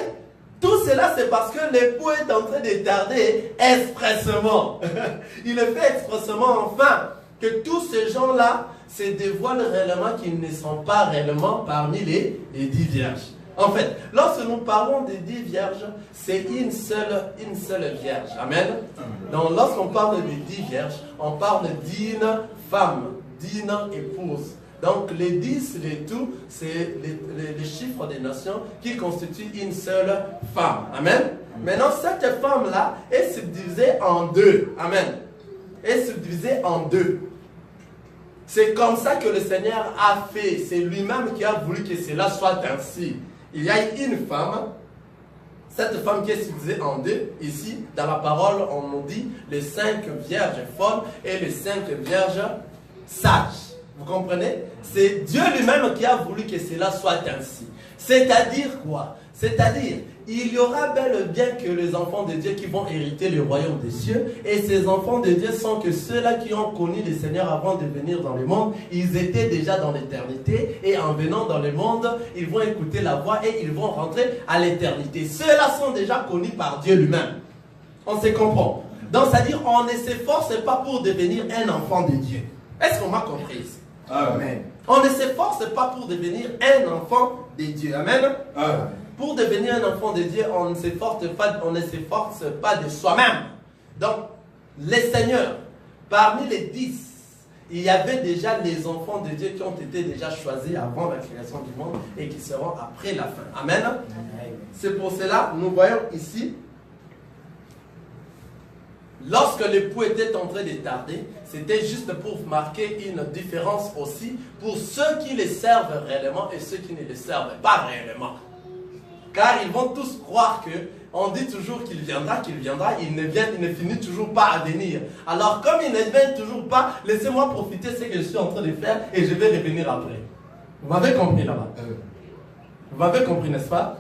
Tout cela, c'est parce que l'époux est en train de tarder expressement. Il le fait expressement, enfin, que tous ces gens-là se dévoilent réellement qu'ils ne sont pas réellement parmi les 10 vierges. En fait, lorsque nous parlons des 10 vierges, c'est une seule vierge. Amen. Donc, lorsqu'on parle des 10 vierges, on parle d'une femme, d'une épouse. Donc, les 10, les tout, c'est les chiffres des nations qui constituent une seule femme. Amen. Maintenant, cette femme-là est subdivisée en deux. Amen. Est subdivisée en deux. C'est comme ça que le Seigneur a fait. C'est lui-même qui a voulu que cela soit ainsi. Il y a une femme, cette femme qui est subdivisée en deux. Ici, dans la parole, on nous dit les 5 vierges folles et les 5 vierges sages. Vous comprenez? C'est Dieu lui-même qui a voulu que cela soit ainsi. C'est-à-dire quoi? C'est-à-dire, il y aura bel et bien que les enfants de Dieu qui vont hériter le royaume des cieux. Et ces enfants de Dieu sont que ceux-là qui ont connu le Seigneur avant de venir dans le monde. Ils étaient déjà dans l'éternité. Et en venant dans le monde, ils vont écouter la voix et ils vont rentrer à l'éternité. Ceux-là sont déjà connus par Dieu lui-même. On se comprend. Donc, c'est-à-dire, on ne s'efforce pas pour devenir un enfant de Dieu. Est-ce qu'on m'a compris ici? Amen. On ne s'efforce pas pour devenir un enfant de Dieu. Amen. Amen. Pour devenir un enfant de Dieu, on ne s'efforce pas de soi-même. Donc, les seigneurs, parmi les 10, il y avait déjà les enfants de Dieu qui ont été déjà choisis avant la création du monde et qui seront après la fin. Amen. Amen. C'est pour cela, nous voyons ici, lorsque l'époux était en train de tarder, c'était juste pour marquer une différence aussi pour ceux qui les servent réellement et ceux qui ne les servent pas réellement. Car ils vont tous croire que on dit toujours qu'il viendra, il ne finit toujours pas à venir. Alors comme il ne vient toujours pas, laissez-moi profiter de ce que je suis en train de faire et je vais revenir après. Vous m'avez compris là-bas? Vous m'avez compris, n'est-ce pas?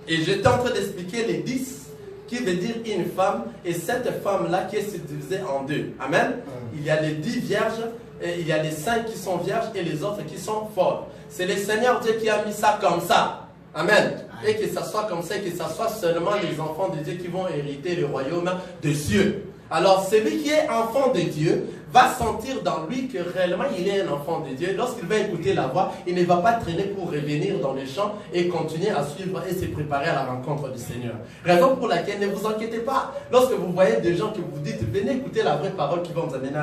Et j'étais en train d'expliquer les 10 qui veut dire une femme, et cette femme-là qui est subdivisée en deux. Amen. Il y a les 10 vierges, et il y a les 5 qui sont vierges et les autres qui sont folles. C'est le Seigneur Dieu qui a mis ça comme ça. Amen. Et que ça soit comme ça, et que ça soit seulement les enfants de Dieu qui vont hériter le royaume des cieux. Alors, celui qui est enfant de Dieu va sentir dans lui que réellement il est un enfant de Dieu. Lorsqu'il va écouter la voix, il ne va pas traîner pour revenir dans les champs et continuer à suivre et se préparer à la rencontre du Seigneur. Raison pour laquelle ne vous inquiétez pas. Lorsque vous voyez des gens que vous dites, venez écouter la vraie parole qui va vous amener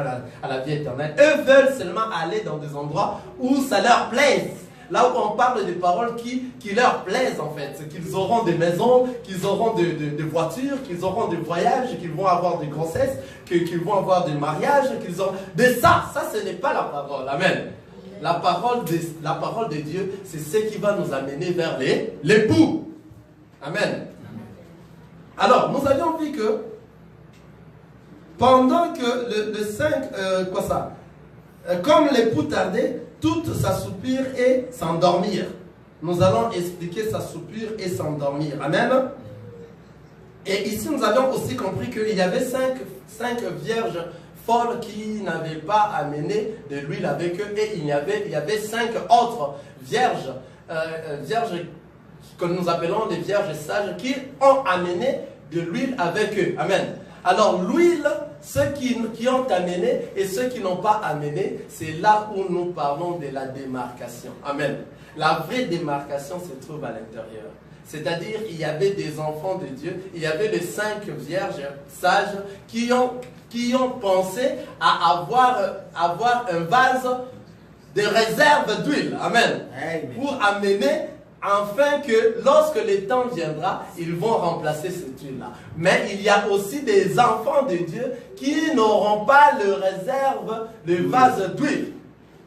à la vie éternelle. Eux veulent seulement aller dans des endroits où ça leur plaise. Là où on parle des paroles qui leur plaisent en fait. Qu'ils auront des maisons, qu'ils auront des voitures, qu'ils auront des voyages, qu'ils vont avoir des grossesses, qu'ils vont avoir des mariages, qu'ils ont... De ça, ce n'est pas la parole. Amen. La parole de Dieu, c'est ce qui va nous amener vers l'époux. Amen. Alors, nous avions vu que pendant que le 5, comme l'époux tardait, toute s'assoupir et s'endormir. Nous allons expliquer s'assoupir et s'endormir. Amen. Et ici, nous avions aussi compris qu'il y avait 5 vierges folles qui n'avaient pas amené de l'huile avec eux. Et il y avait 5 autres vierges, vierges que nous appelons les vierges sages, qui ont amené de l'huile avec eux. Amen. Alors l'huile, ceux qui ont amené et ceux qui n'ont pas amené, c'est là où nous parlons de la démarcation. Amen. La vraie démarcation se trouve à l'intérieur. C'est-à-dire, il y avait des enfants de Dieu, il y avait les 5 vierges sages qui ont pensé à avoir un vase de réserve d'huile. Amen. Pour amener, afin que lorsque le temps viendra, ils vont remplacer cette huile-là. Mais il y a aussi des enfants de Dieu qui n'auront pas le réserve, le vase d'huile.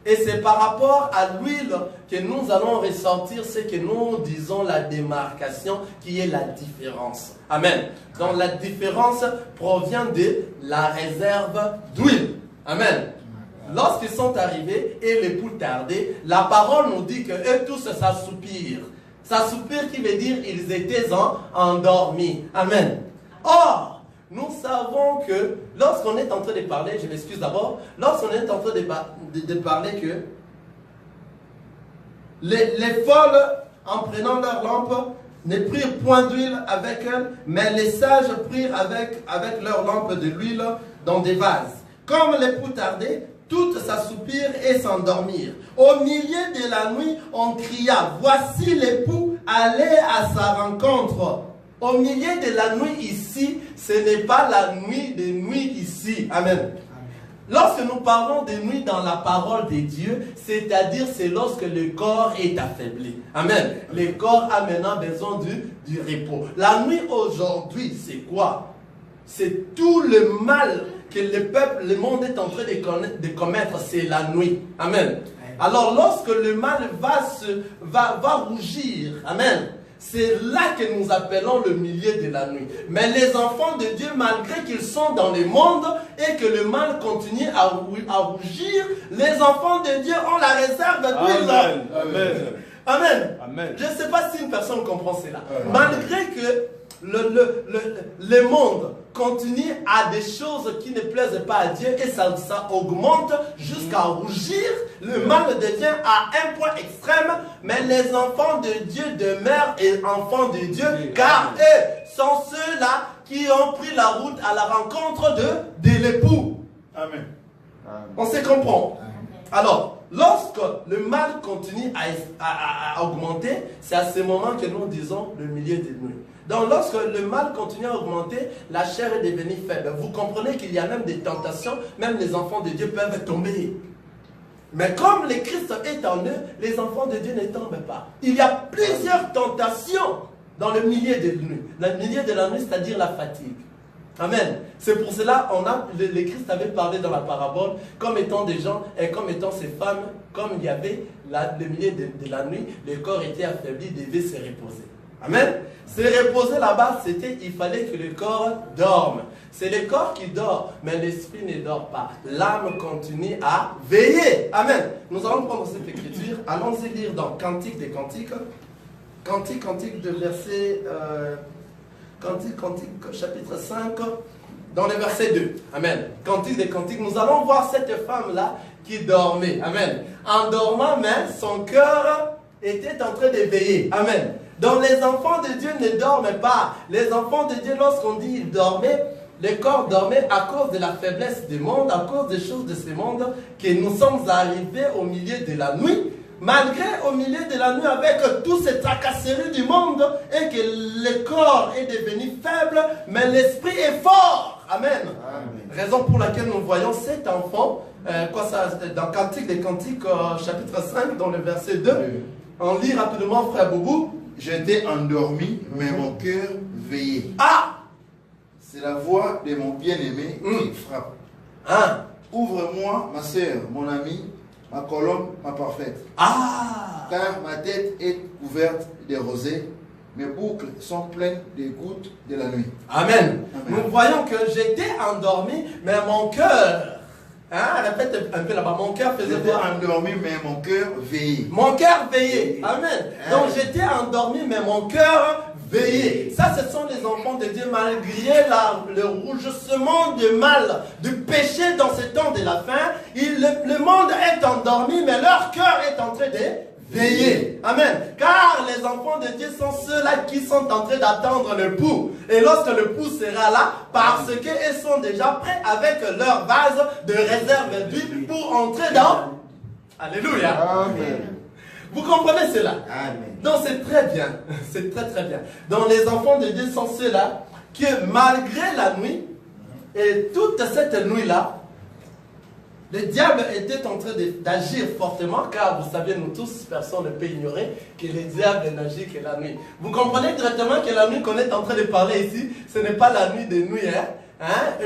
Et c'est par rapport à l'huile que nous allons ressortir ce que nous disons la démarcation, qui est la différence. Amen. Donc la différence provient de la réserve d'huile. Amen. Lorsqu'ils sont arrivés et l'époux tardait, la parole nous dit qu'eux tous s'assoupirent. S'assoupir qui veut dire ils étaient endormis. Amen. Or, nous savons que lorsqu'on est en train de parler, je m'excuse d'abord, lorsqu'on est en train de parler que les folles, en prenant leur lampe, ne prirent point d'huile avec elles, mais les sages prirent avec leur lampe de l'huile dans des vases. Comme l'époux tardait, toutes s'assoupirent et s'endormirent. Au milieu de la nuit, on cria, voici l'époux, allez à sa rencontre. Au milieu de la nuit ici, ce n'est pas la nuit des nuits ici. Amen. Lorsque nous parlons de nuit dans la parole de Dieu, c'est-à-dire c'est lorsque le corps est affaibli. Amen. Le corps a maintenant besoin du repos. La nuit aujourd'hui, c'est quoi? C'est tout le mal que le monde est en train de commettre, c'est la nuit. Amen. Alors lorsque le mal va rougir, amen, c'est là que nous appelons le milieu de la nuit. Mais les enfants de Dieu, malgré qu'ils sont dans le monde et que le mal continue à rougir, les enfants de Dieu ont la réserve d'huile. Amen. Amen. Amen. Amen. Je ne sais pas si une personne comprend cela. Malgré que le monde continue à des choses qui ne plaisent pas à Dieu et ça augmente jusqu'à rougir, le mal devient à un point extrême, mais les enfants de Dieu demeurent enfants de Dieu, car eux sont ceux-là qui ont pris la route à la rencontre de l'époux. Amen. On se comprend. Alors, lorsque le mal continue à augmenter, c'est à ce moment que nous disons le milieu de nuit. Donc lorsque le mal continue à augmenter, la chair est devenue faible. Vous comprenez qu'il y a même des tentations, même les enfants de Dieu peuvent tomber. Mais comme le Christ est en eux, les enfants de Dieu ne tombent pas. Il y a plusieurs tentations dans le milieu de la nuit. Le milieu de la nuit, c'est-à-dire la fatigue. Amen. C'est pour cela le Christ avait parlé dans la parabole comme étant des gens et comme étant ces femmes, comme il y avait le milieu de la nuit, le corps était affaibli, devait se reposer. Amen. Se reposer là-bas, c'était, il fallait que le corps dorme. C'est le corps qui dort, mais l'esprit ne dort pas. L'âme continue à veiller. Amen. Nous allons prendre cette écriture. Allons-y lire dans Cantique des Cantiques. Cantique de verset... Cantique, chapitre 5, dans le verset 2. Amen. Cantique des cantiques, nous allons voir cette femme-là qui dormait. Amen. En dormant, mais son cœur était en train de veiller. Amen. Donc les enfants de Dieu ne dorment pas. Les enfants de Dieu, lorsqu'on dit ils dormaient, le corps dormait à cause de la faiblesse du monde, à cause des choses de ce monde, que nous sommes arrivés au milieu de la nuit. Malgré au milieu de la nuit, avec toutes ces tracasseries du monde, et que le corps est devenu faible, mais l'esprit est fort. Amen. Amen. Raison pour laquelle nous voyons cet enfant, dans Cantique des Cantiques, chapitre 5, dans le verset 2. On lit rapidement, frère Boubou. J'étais endormi, mais mon cœur veillait. Ah! C'est la voix de mon bien-aimé qui frappe. Ah. Ouvre-moi, ma sœur, mon ami, ma colombe, ma parfaite. Ah. Car ma tête est couverte de rosée, mes boucles sont pleines des gouttes de la nuit. Amen. Amen. Nous voyons que j'étais endormi, mais mon cœur, répète un peu là-bas, mon cœur faisait quoi? J'étais endormi, mais mon cœur veillait. Mon cœur veillait. Amen. Donc j'étais endormi, mais mon cœur veillait. Ça, ce sont les enfants de Dieu, malgré le rougissement du mal, du péché dans ce temps de la fin. Le monde est endormi, mais leur cœur est en train de veiller. Amen. Car les enfants de Dieu sont ceux-là qui sont en train d'attendre le pouls. Et lorsque le pouls sera là, parce qu'ils sont déjà prêts avec leur vase de réserve d'huile pour entrer dans... Alléluia. Amen. Vous comprenez cela? Amen. Donc c'est très bien. C'est très très bien. Donc les enfants de Dieu sont ceux-là qui, malgré la nuit, et toute cette nuit-là, le diable était en train d'agir fortement, car vous savez, nous tous, personne ne peut ignorer que le diable n'agit que la nuit. Vous comprenez directement que la nuit qu'on est en train de parler ici, ce n'est pas la nuit des nuits,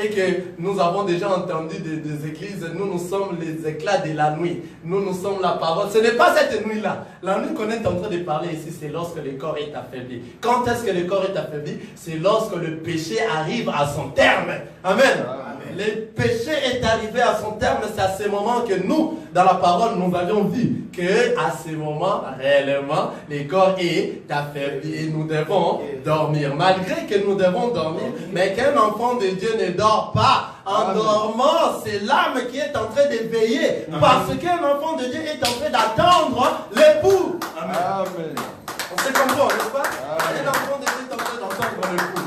et que nous avons déjà entendu des églises, nous sommes les éclats de la nuit, nous sommes la parole. Ce n'est pas cette nuit-là. La nuit qu'on est en train de parler ici, c'est lorsque le corps est affaibli. Quand est-ce que le corps est affaibli? C'est lorsque le péché arrive à son terme. Amen. Le péché est arrivé à son terme, c'est à ce moment que nous, dans la parole, nous avions vu que à ce moment, réellement, le corps est affaibli et nous devons dormir. Malgré que nous devons dormir, mais qu'un enfant de Dieu ne dort pas. En dormant, c'est l'âme qui est en train de veiller. Parce qu'un enfant de Dieu est en train d'attendre l'époux. Amen. On se comprend, n'est-ce pas? Un enfant de Dieu est en train d'attendre l'époux.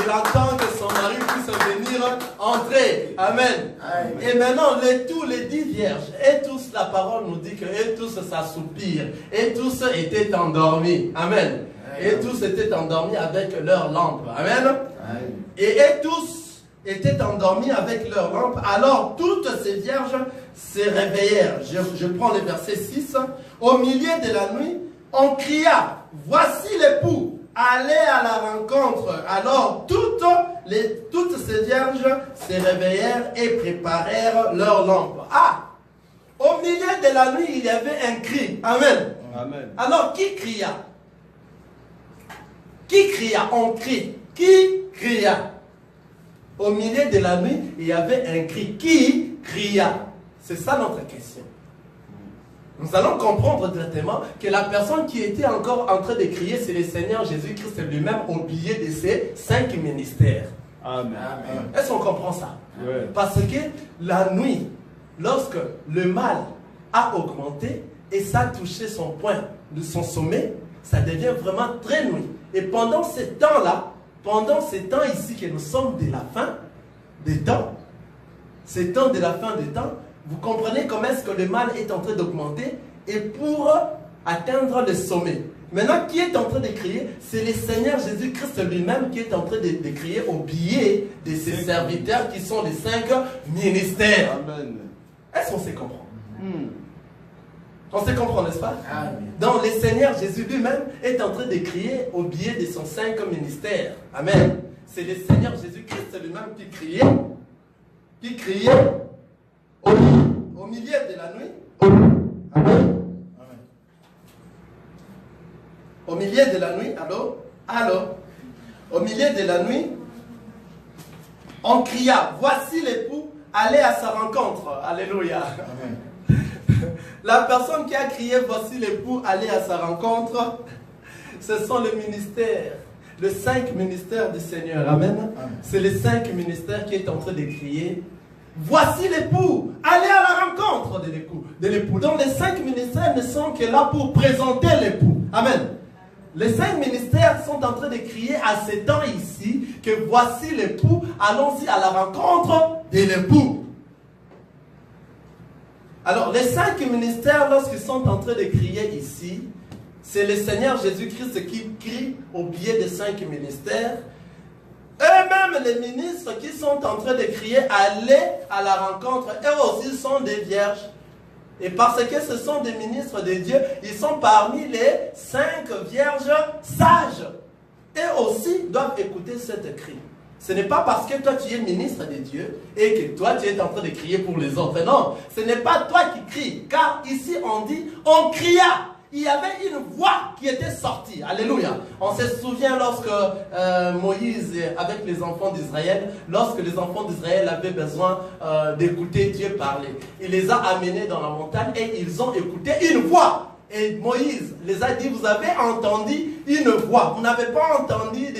Il attend que son mari puisse venir entrer. Amen. Amen. Et maintenant, tous les 10 vierges, et tous, la parole nous dit que et tous s'assoupirent, et tous étaient endormis. Amen. Et tous étaient endormis avec leur lampe. Amen. Amen. Et tous étaient endormis avec leur lampe. Alors, toutes ces vierges se réveillèrent. Je prends le verset 6. Au milieu de la nuit, on cria, voici l'époux. Allez à la rencontre. Alors toutes ces vierges se réveillèrent et préparèrent leurs lampes. Ah! Au milieu de la nuit, il y avait un cri. Amen. Amen. Alors qui cria? Qui cria? On crie. Qui cria? Au milieu de la nuit, il y avait un cri. Qui cria? C'est ça notre question. Nous allons comprendre directement que la personne qui était encore en train de crier, c'est le Seigneur Jésus-Christ lui-même au milieu de ses 5 ministères. Amen. Est-ce qu'on comprend ça? Oui. Parce que la nuit, lorsque le mal a augmenté et ça a touché son point de son sommet, ça devient vraiment très nuit. Et pendant ce temps-là, pendant ces temps ici que nous sommes de la fin des temps, ces temps de la fin des temps, vous comprenez comment est-ce que le mal est en train d'augmenter et pour atteindre le sommet. Maintenant, qui est en train de crier? C'est le Seigneur Jésus-Christ lui-même qui est en train de crier au biais de ses serviteurs qui sont les 5 ministères. Amen. Est-ce qu'on sait comprendre? On sait comprendre, n'est-ce pas? Amen. Donc, le Seigneur Jésus lui-même est en train de crier au biais de son 5 ministères. Amen. C'est le Seigneur Jésus-Christ lui-même qui criait au milieu de la nuit. Amen. Au milieu de la nuit, allô? Au milieu de la nuit, on cria, voici l'époux, allez à sa rencontre. Alléluia. Amen. La personne qui a crié, voici l'époux, allez à sa rencontre, ce sont les ministères. les 5 ministères du Seigneur. Amen. Amen. C'est les 5 ministères qui est en train de crier. Voici l'époux, allez à la rencontre de l'époux. Donc les 5 ministères ne sont que là pour présenter l'époux. Amen. Les 5 ministères sont en train de crier à ces temps ici que voici l'époux, allons-y à la rencontre de l'époux. Alors les 5 ministères, lorsqu'ils sont en train de crier ici, c'est le Seigneur Jésus-Christ qui crie au biais des 5 ministères. Eux-mêmes, les ministres qui sont en train de crier allez à la rencontre, eux aussi sont des vierges. Et parce que ce sont des ministres de Dieu, ils sont parmi les 5 vierges sages. Eux aussi doivent écouter cette cri. Ce n'est pas parce que toi tu es ministre de Dieu et que toi tu es en train de crier pour les autres. Non, ce n'est pas toi qui cries. Car ici on dit, on cria. Il y avait une voix qui était sortie. Alléluia. On se souvient lorsque Moïse, avec les enfants d'Israël, lorsque les enfants d'Israël avaient besoin d'écouter Dieu parler, il les a amenés dans la montagne et ils ont écouté une voix. Et Moïse les a dit, vous avez entendu une voix. Vous n'avez pas entendu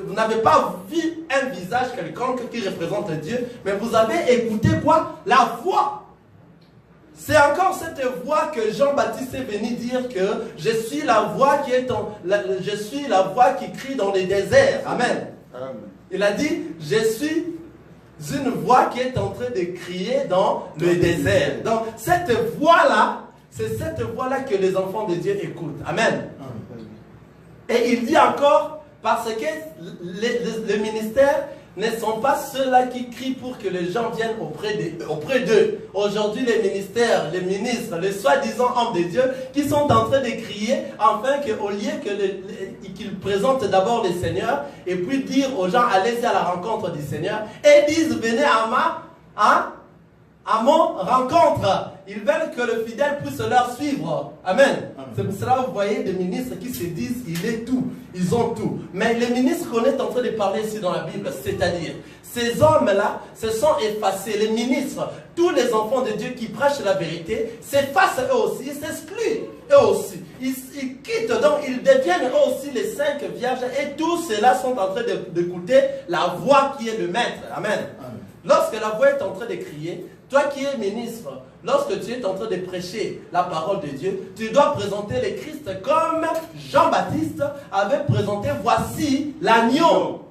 vous n'avez pas vu un visage quelconque qui représente Dieu, mais vous avez écouté quoi? La voix. C'est encore cette voix que Jean-Baptiste est venu dire que je suis la voix qui je suis la voix qui crie dans les déserts. Amen. Amen. Il a dit, je suis une voix qui est en train de crier dans le désert. Donc cette voix-là, c'est cette voix-là que les enfants de Dieu écoutent. Amen. Amen. Et il dit encore, parce que les ministères ne sont pas ceux-là qui crient pour que les gens viennent auprès d'eux. Aujourd'hui, les ministères, les ministres, les soi-disant hommes de Dieu, qui sont en train de crier, afin qu'au lieu qu'ils présentent d'abord le Seigneur, et puis dire aux gens, allez-y à la rencontre du Seigneur, et disent, venez à mon rencontre. Ils veulent que le fidèle puisse leur suivre. Amen. C'est pour cela que vous voyez des ministres qui se disent, il est tout, ils ont tout. Mais les ministres qu'on est en train de parler ici dans la Bible, c'est-à-dire, ces hommes-là se sont effacés. Les ministres, tous les enfants de Dieu qui prêchent la vérité, s'effacent eux aussi, ils s'excluent eux aussi. Ils quittent, donc ils deviennent eux aussi les 5 vierges. Et tous ceux-là sont en train d'écouter la voix qui est le maître. Amen. Lorsque la voix est en train de crier, toi qui es ministre, lorsque tu es en train de prêcher la parole de Dieu, tu dois présenter le Christ comme Jean-Baptiste avait présenté, voici l'agneau.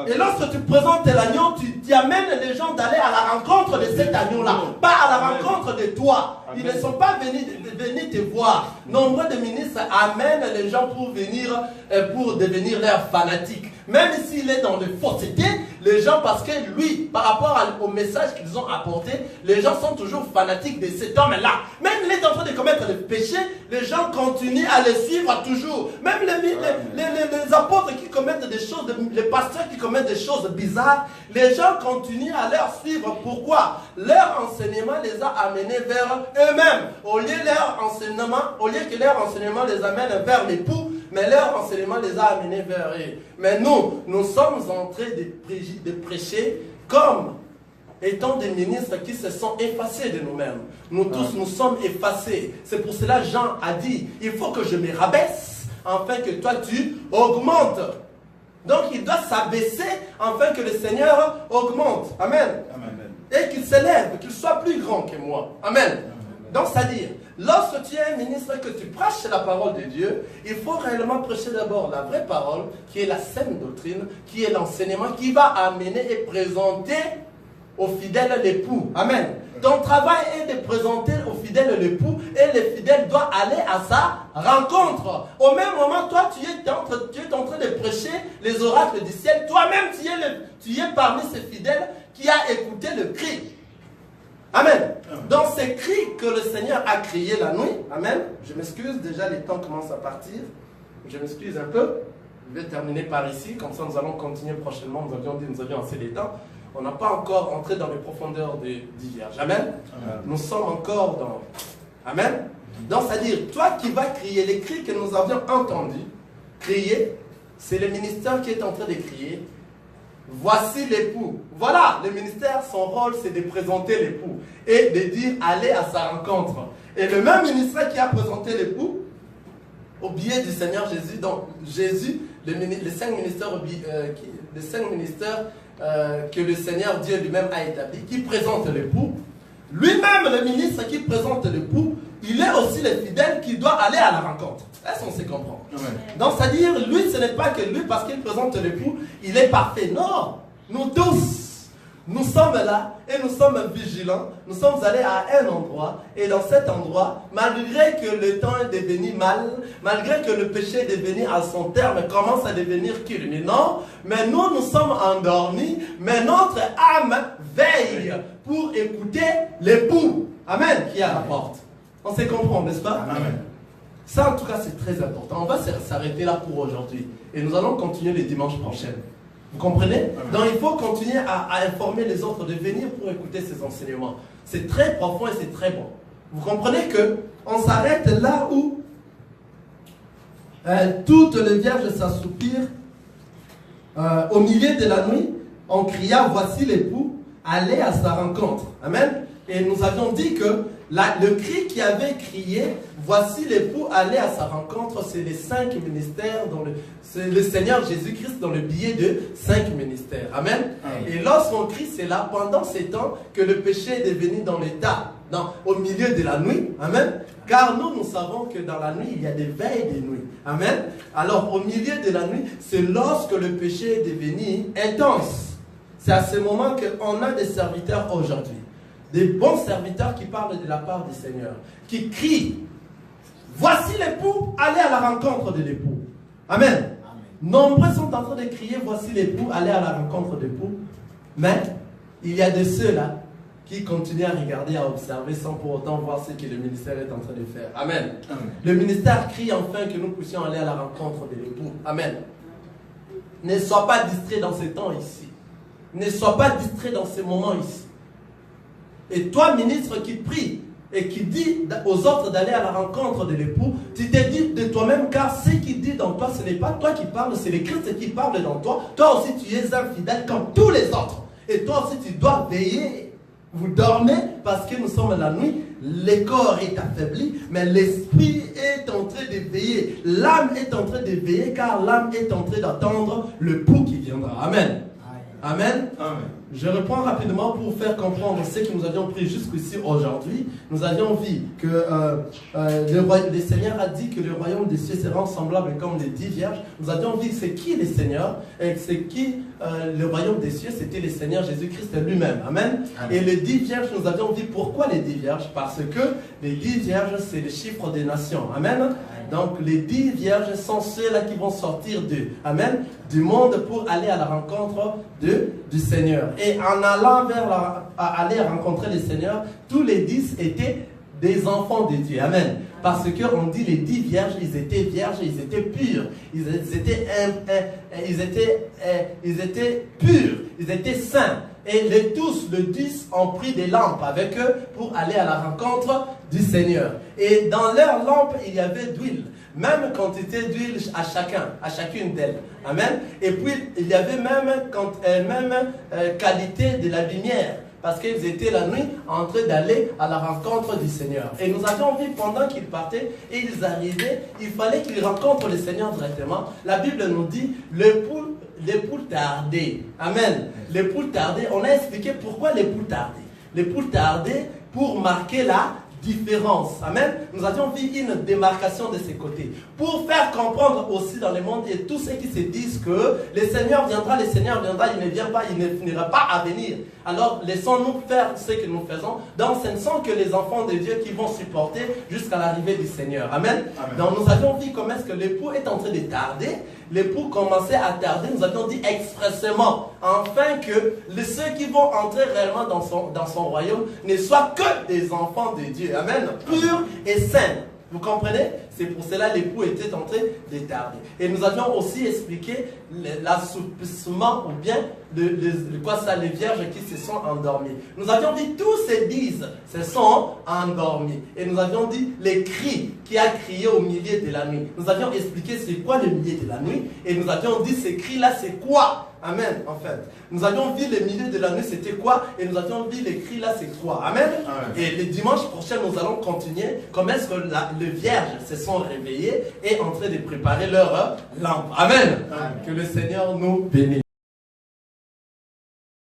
Et lorsque tu présentes l'agneau, tu amènes les gens d'aller à la rencontre de cet agneau-là, pas à la rencontre de toi. Ils ne sont pas venus te voir. Nombreux de ministres amènent les gens pour devenir leurs fanatiques. Même s'il est dans les faussetés, les gens, parce que lui, par rapport au message qu'ils ont apporté, les gens sont toujours fanatiques de cet homme-là. Même il est en train de commettre le péché, les gens continuent à le suivre toujours. Même les apôtres qui commettent des choses, les pasteurs qui commettent des choses bizarres, les gens continuent à leur suivre. Pourquoi? Leur enseignement les a amenés vers eux-mêmes. Au lieu que leur enseignement les amène vers l'époux, mais leur enseignement les a amenés vers eux. Mais nous sommes en train de prêcher comme étant des ministres qui se sont effacés de nous-mêmes. Nous tous, nous sommes effacés. C'est pour cela Jean a dit, il faut que je me rabaisse, afin que toi tu augmentes. Donc il doit s'abaisser, afin que le Seigneur augmente. Amen. Amen. Et qu'il s'élève, qu'il soit plus grand que moi. Amen. Amen. Donc c'est-à-dire, lorsque tu es un ministre, que tu prêches la parole de Dieu, il faut réellement prêcher d'abord la vraie parole, qui est la saine doctrine, qui est l'enseignement, qui va amener et présenter au fidèle l'époux. Amen. Ton travail est de présenter au fidèle l'époux, et le fidèle doit aller à sa rencontre. Au même moment, toi, tu es en train de prêcher les oracles du ciel. Toi-même, tu es parmi ces fidèles qui a écouté le cri. Amen. Donc ces cris que le Seigneur a criés la nuit, amen. Je m'excuse, déjà les temps commencent à partir. Je m'excuse un peu. Je vais terminer par ici, comme ça nous allons continuer prochainement. Nous avions dit, nous avions assez les temps. On n'a pas encore entré dans les profondeurs du vierge. Amen. Nous sommes encore dans... Amen. Donc c'est-à-dire, toi qui vas crier, les cris que nous avions entendus, crier, c'est le ministère qui est en train de crier. Voici l'époux. Voilà, le ministère, son rôle, c'est de présenter l'époux et de dire, allez à sa rencontre. Et le même ministère qui a présenté l'époux, au biais du Seigneur Jésus, donc Jésus les 5 ministères, que le Seigneur Dieu lui-même a établis, qui présentent l'époux. Lui-même, le ministre qui présente l'époux, il est aussi le fidèle qui doit aller à la rencontre. Est-ce qu'on sait comprendre? Donc, c'est-à-dire, lui, ce n'est pas que lui, parce qu'il présente l'époux, il est parfait. Non, nous tous, nous sommes là et nous sommes vigilants. Nous sommes allés à un endroit et dans cet endroit, malgré que le temps est devenu mal, malgré que le péché est devenu à son terme, commence à devenir culminant, mais nous sommes endormis, mais notre âme veille pour écouter l'époux. Amen, qui est à la porte. On se comprend, n'est-ce pas? Amen. Ça, en tout cas, c'est très important. On va s'arrêter là pour aujourd'hui. Et nous allons continuer les dimanches prochains. Vous comprenez? Donc, il faut continuer à informer les autres de venir pour écouter ces enseignements. C'est très profond et c'est très bon. Vous comprenez qu'on s'arrête là où toutes les vierges s'assoupirent au milieu de la nuit. On cria, voici l'époux, allez à sa rencontre. Amen. Et nous avions dit que le cri qui avait crié, voici l'époux, allez à sa rencontre, c'est les 5 ministères, c'est le Seigneur Jésus-Christ dans le billet de 5 ministères. Amen. Amen. Et lorsqu'on crie, c'est là, pendant ces temps, que le péché est devenu dans l'état, au milieu de la nuit. Amen. Car nous savons que dans la nuit, il y a des veilles de nuit. Amen. Alors, au milieu de la nuit, c'est lorsque le péché est devenu intense. C'est à ce moment qu'on a des serviteurs aujourd'hui. Des bons serviteurs qui parlent de la part du Seigneur, qui crient, voici l'époux, allez à la rencontre de l'époux. Amen. Amen. Nombreux sont en train de crier, voici l'époux, allez à la rencontre de l'époux. Mais il y a de ceux-là qui continuent à regarder, à observer sans pour autant voir ce que le ministère est en train de faire. Amen. Amen. Le ministère crie enfin que nous puissions aller à la rencontre de l'époux. Amen. Ne sois pas distrait dans ces temps ici. Ne sois pas distrait dans ces moments ici. Et toi, ministre qui prie et qui dit aux autres d'aller à la rencontre de l'époux, tu te dis de toi-même, car ce qui dit dans toi, ce n'est pas toi qui parles, c'est le Christ qui parle dans toi. Toi aussi, tu es infidèle comme tous les autres. Et toi aussi, tu dois veiller. Vous dormez parce que nous sommes la nuit, le corps est affaibli, mais l'esprit est en train de veiller. L'âme est en train de veiller, car l'âme est en train d'attendre le pou qui viendra. Amen. Amen. Amen. Je reprends rapidement pour faire comprendre ce que nous avions pris jusqu'ici aujourd'hui. Nous avions vu que le Seigneur a dit que le royaume des cieux sera semblable comme les 10 vierges. Nous avions vu c'est qui les seigneurs et c'est qui le royaume des cieux, c'était le Seigneur Jésus-Christ lui-même. Amen. Amen. Et les 10 vierges, nous avions vu pourquoi les 10 vierges. Parce que les 10 vierges, c'est le chiffre des nations. Amen. Amen. Donc les 10 vierges sont ceux-là qui vont sortir du monde pour aller à la rencontre du Seigneur. Et en allant aller rencontrer le Seigneur, tous les 10 étaient des enfants de Dieu. Amen. Parce qu'on dit les 10 vierges, ils étaient vierges, ils étaient purs. Ils étaient purs, ils étaient saints. Et les tous, les 10, ont pris des lampes avec eux pour aller à la rencontre du Seigneur. Et dans leurs lampes, il y avait d'huile. Même quantité d'huile à chacune d'elles. Amen. Et puis, il y avait même qualité de la lumière. Parce qu'ils étaient la nuit en train d'aller à la rencontre du Seigneur. Et nous avions vu pendant qu'ils partaient et ils arrivaient, il fallait qu'ils rencontrent le Seigneur directement. La Bible nous dit, l'époux tardait. Amen. L'époux tardait. On a expliqué pourquoi l'époux tardait. L'époux tardait pour marquer la différence. Amen. Nous avions vu une démarcation de ces côtés. Pour faire comprendre aussi dans le monde, et tous ceux qui se disent que le Seigneur viendra, il ne vient pas, il ne finira pas à venir. Alors, laissons-nous faire ce que nous faisons. Donc, ce ne sont que les enfants de Dieu qui vont supporter jusqu'à l'arrivée du Seigneur. Amen. Amen. Donc, nous avions vu comment est-ce que l'époux est en train de tarder. L'époux commençait à tarder. Nous avions dit expressément, afin que ceux qui vont entrer réellement dans son royaume ne soient que des enfants de Dieu. Amen. Purs et saints. Vous comprenez? C'est pour cela que l'époux était en train de tarder. Et nous avions aussi expliqué l'assouplissement ou bien les vierges qui se sont endormies. Nous avions dit tous ces 10 se sont endormis. Et nous avions dit les cris qui a crié au milieu de la nuit. Nous avions expliqué c'est quoi le milieu de la nuit. Et nous avions dit ces cris-là c'est quoi? Amen, en fait. Nous avions vu le milieu de la nuit, c'était quoi? Et nous avions vu les cris là, c'est quoi? Amen. Amen. Et le dimanche prochain, nous allons continuer. Comment est-ce que les vierges se sont sont réveillés et en train de préparer leur lampe. Amen. Que le Seigneur nous bénisse.